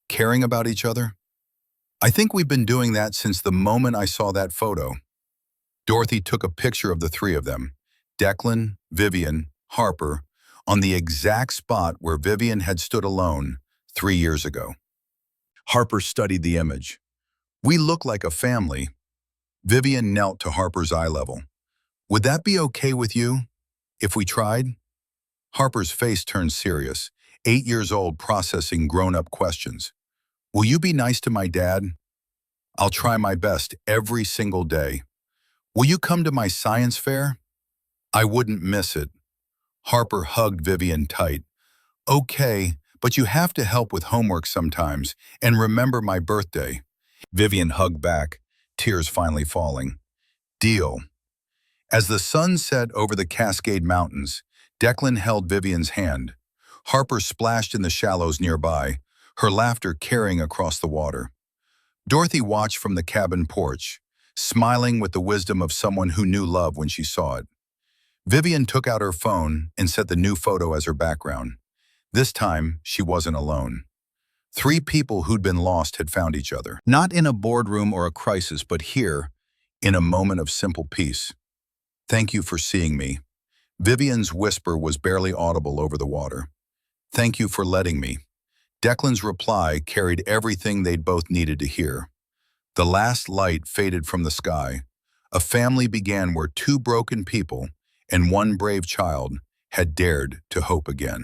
Caring about each other? I think we've been doing that since the moment I saw that photo. Dorothy took a picture of the three of them, Declan, Vivian, Harper, on the exact spot where Vivian had stood alone 3 years ago. Harper studied the image. We look like a family. Vivian knelt to Harper's eye level. Would that be okay with you, if we tried? Harper's face turned serious, 8 years old processing grown-up questions. Will you be nice to my dad? I'll try my best every single day. Will you come to my science fair? I wouldn't miss it. Harper hugged Vivian tight. Okay, but you have to help with homework sometimes, and remember my birthday. Vivian hugged back, tears finally falling. Deal. As the sun set over the Cascade Mountains, Declan held Vivian's hand. Harper splashed in the shallows nearby, her laughter carrying across the water. Dorothy watched from the cabin porch, smiling with the wisdom of someone who knew love when she saw it. Vivian took out her phone and set the new photo as her background. This time, she wasn't alone. 3 people who'd been lost had found each other. Not in a boardroom or a crisis, but here, in a moment of simple peace. Thank you for seeing me. Vivian's whisper was barely audible over the water. Thank you for letting me. Declan's reply carried everything they'd both needed to hear. The last light faded from the sky. A family began where 2 broken people and 1 brave child had dared to hope again.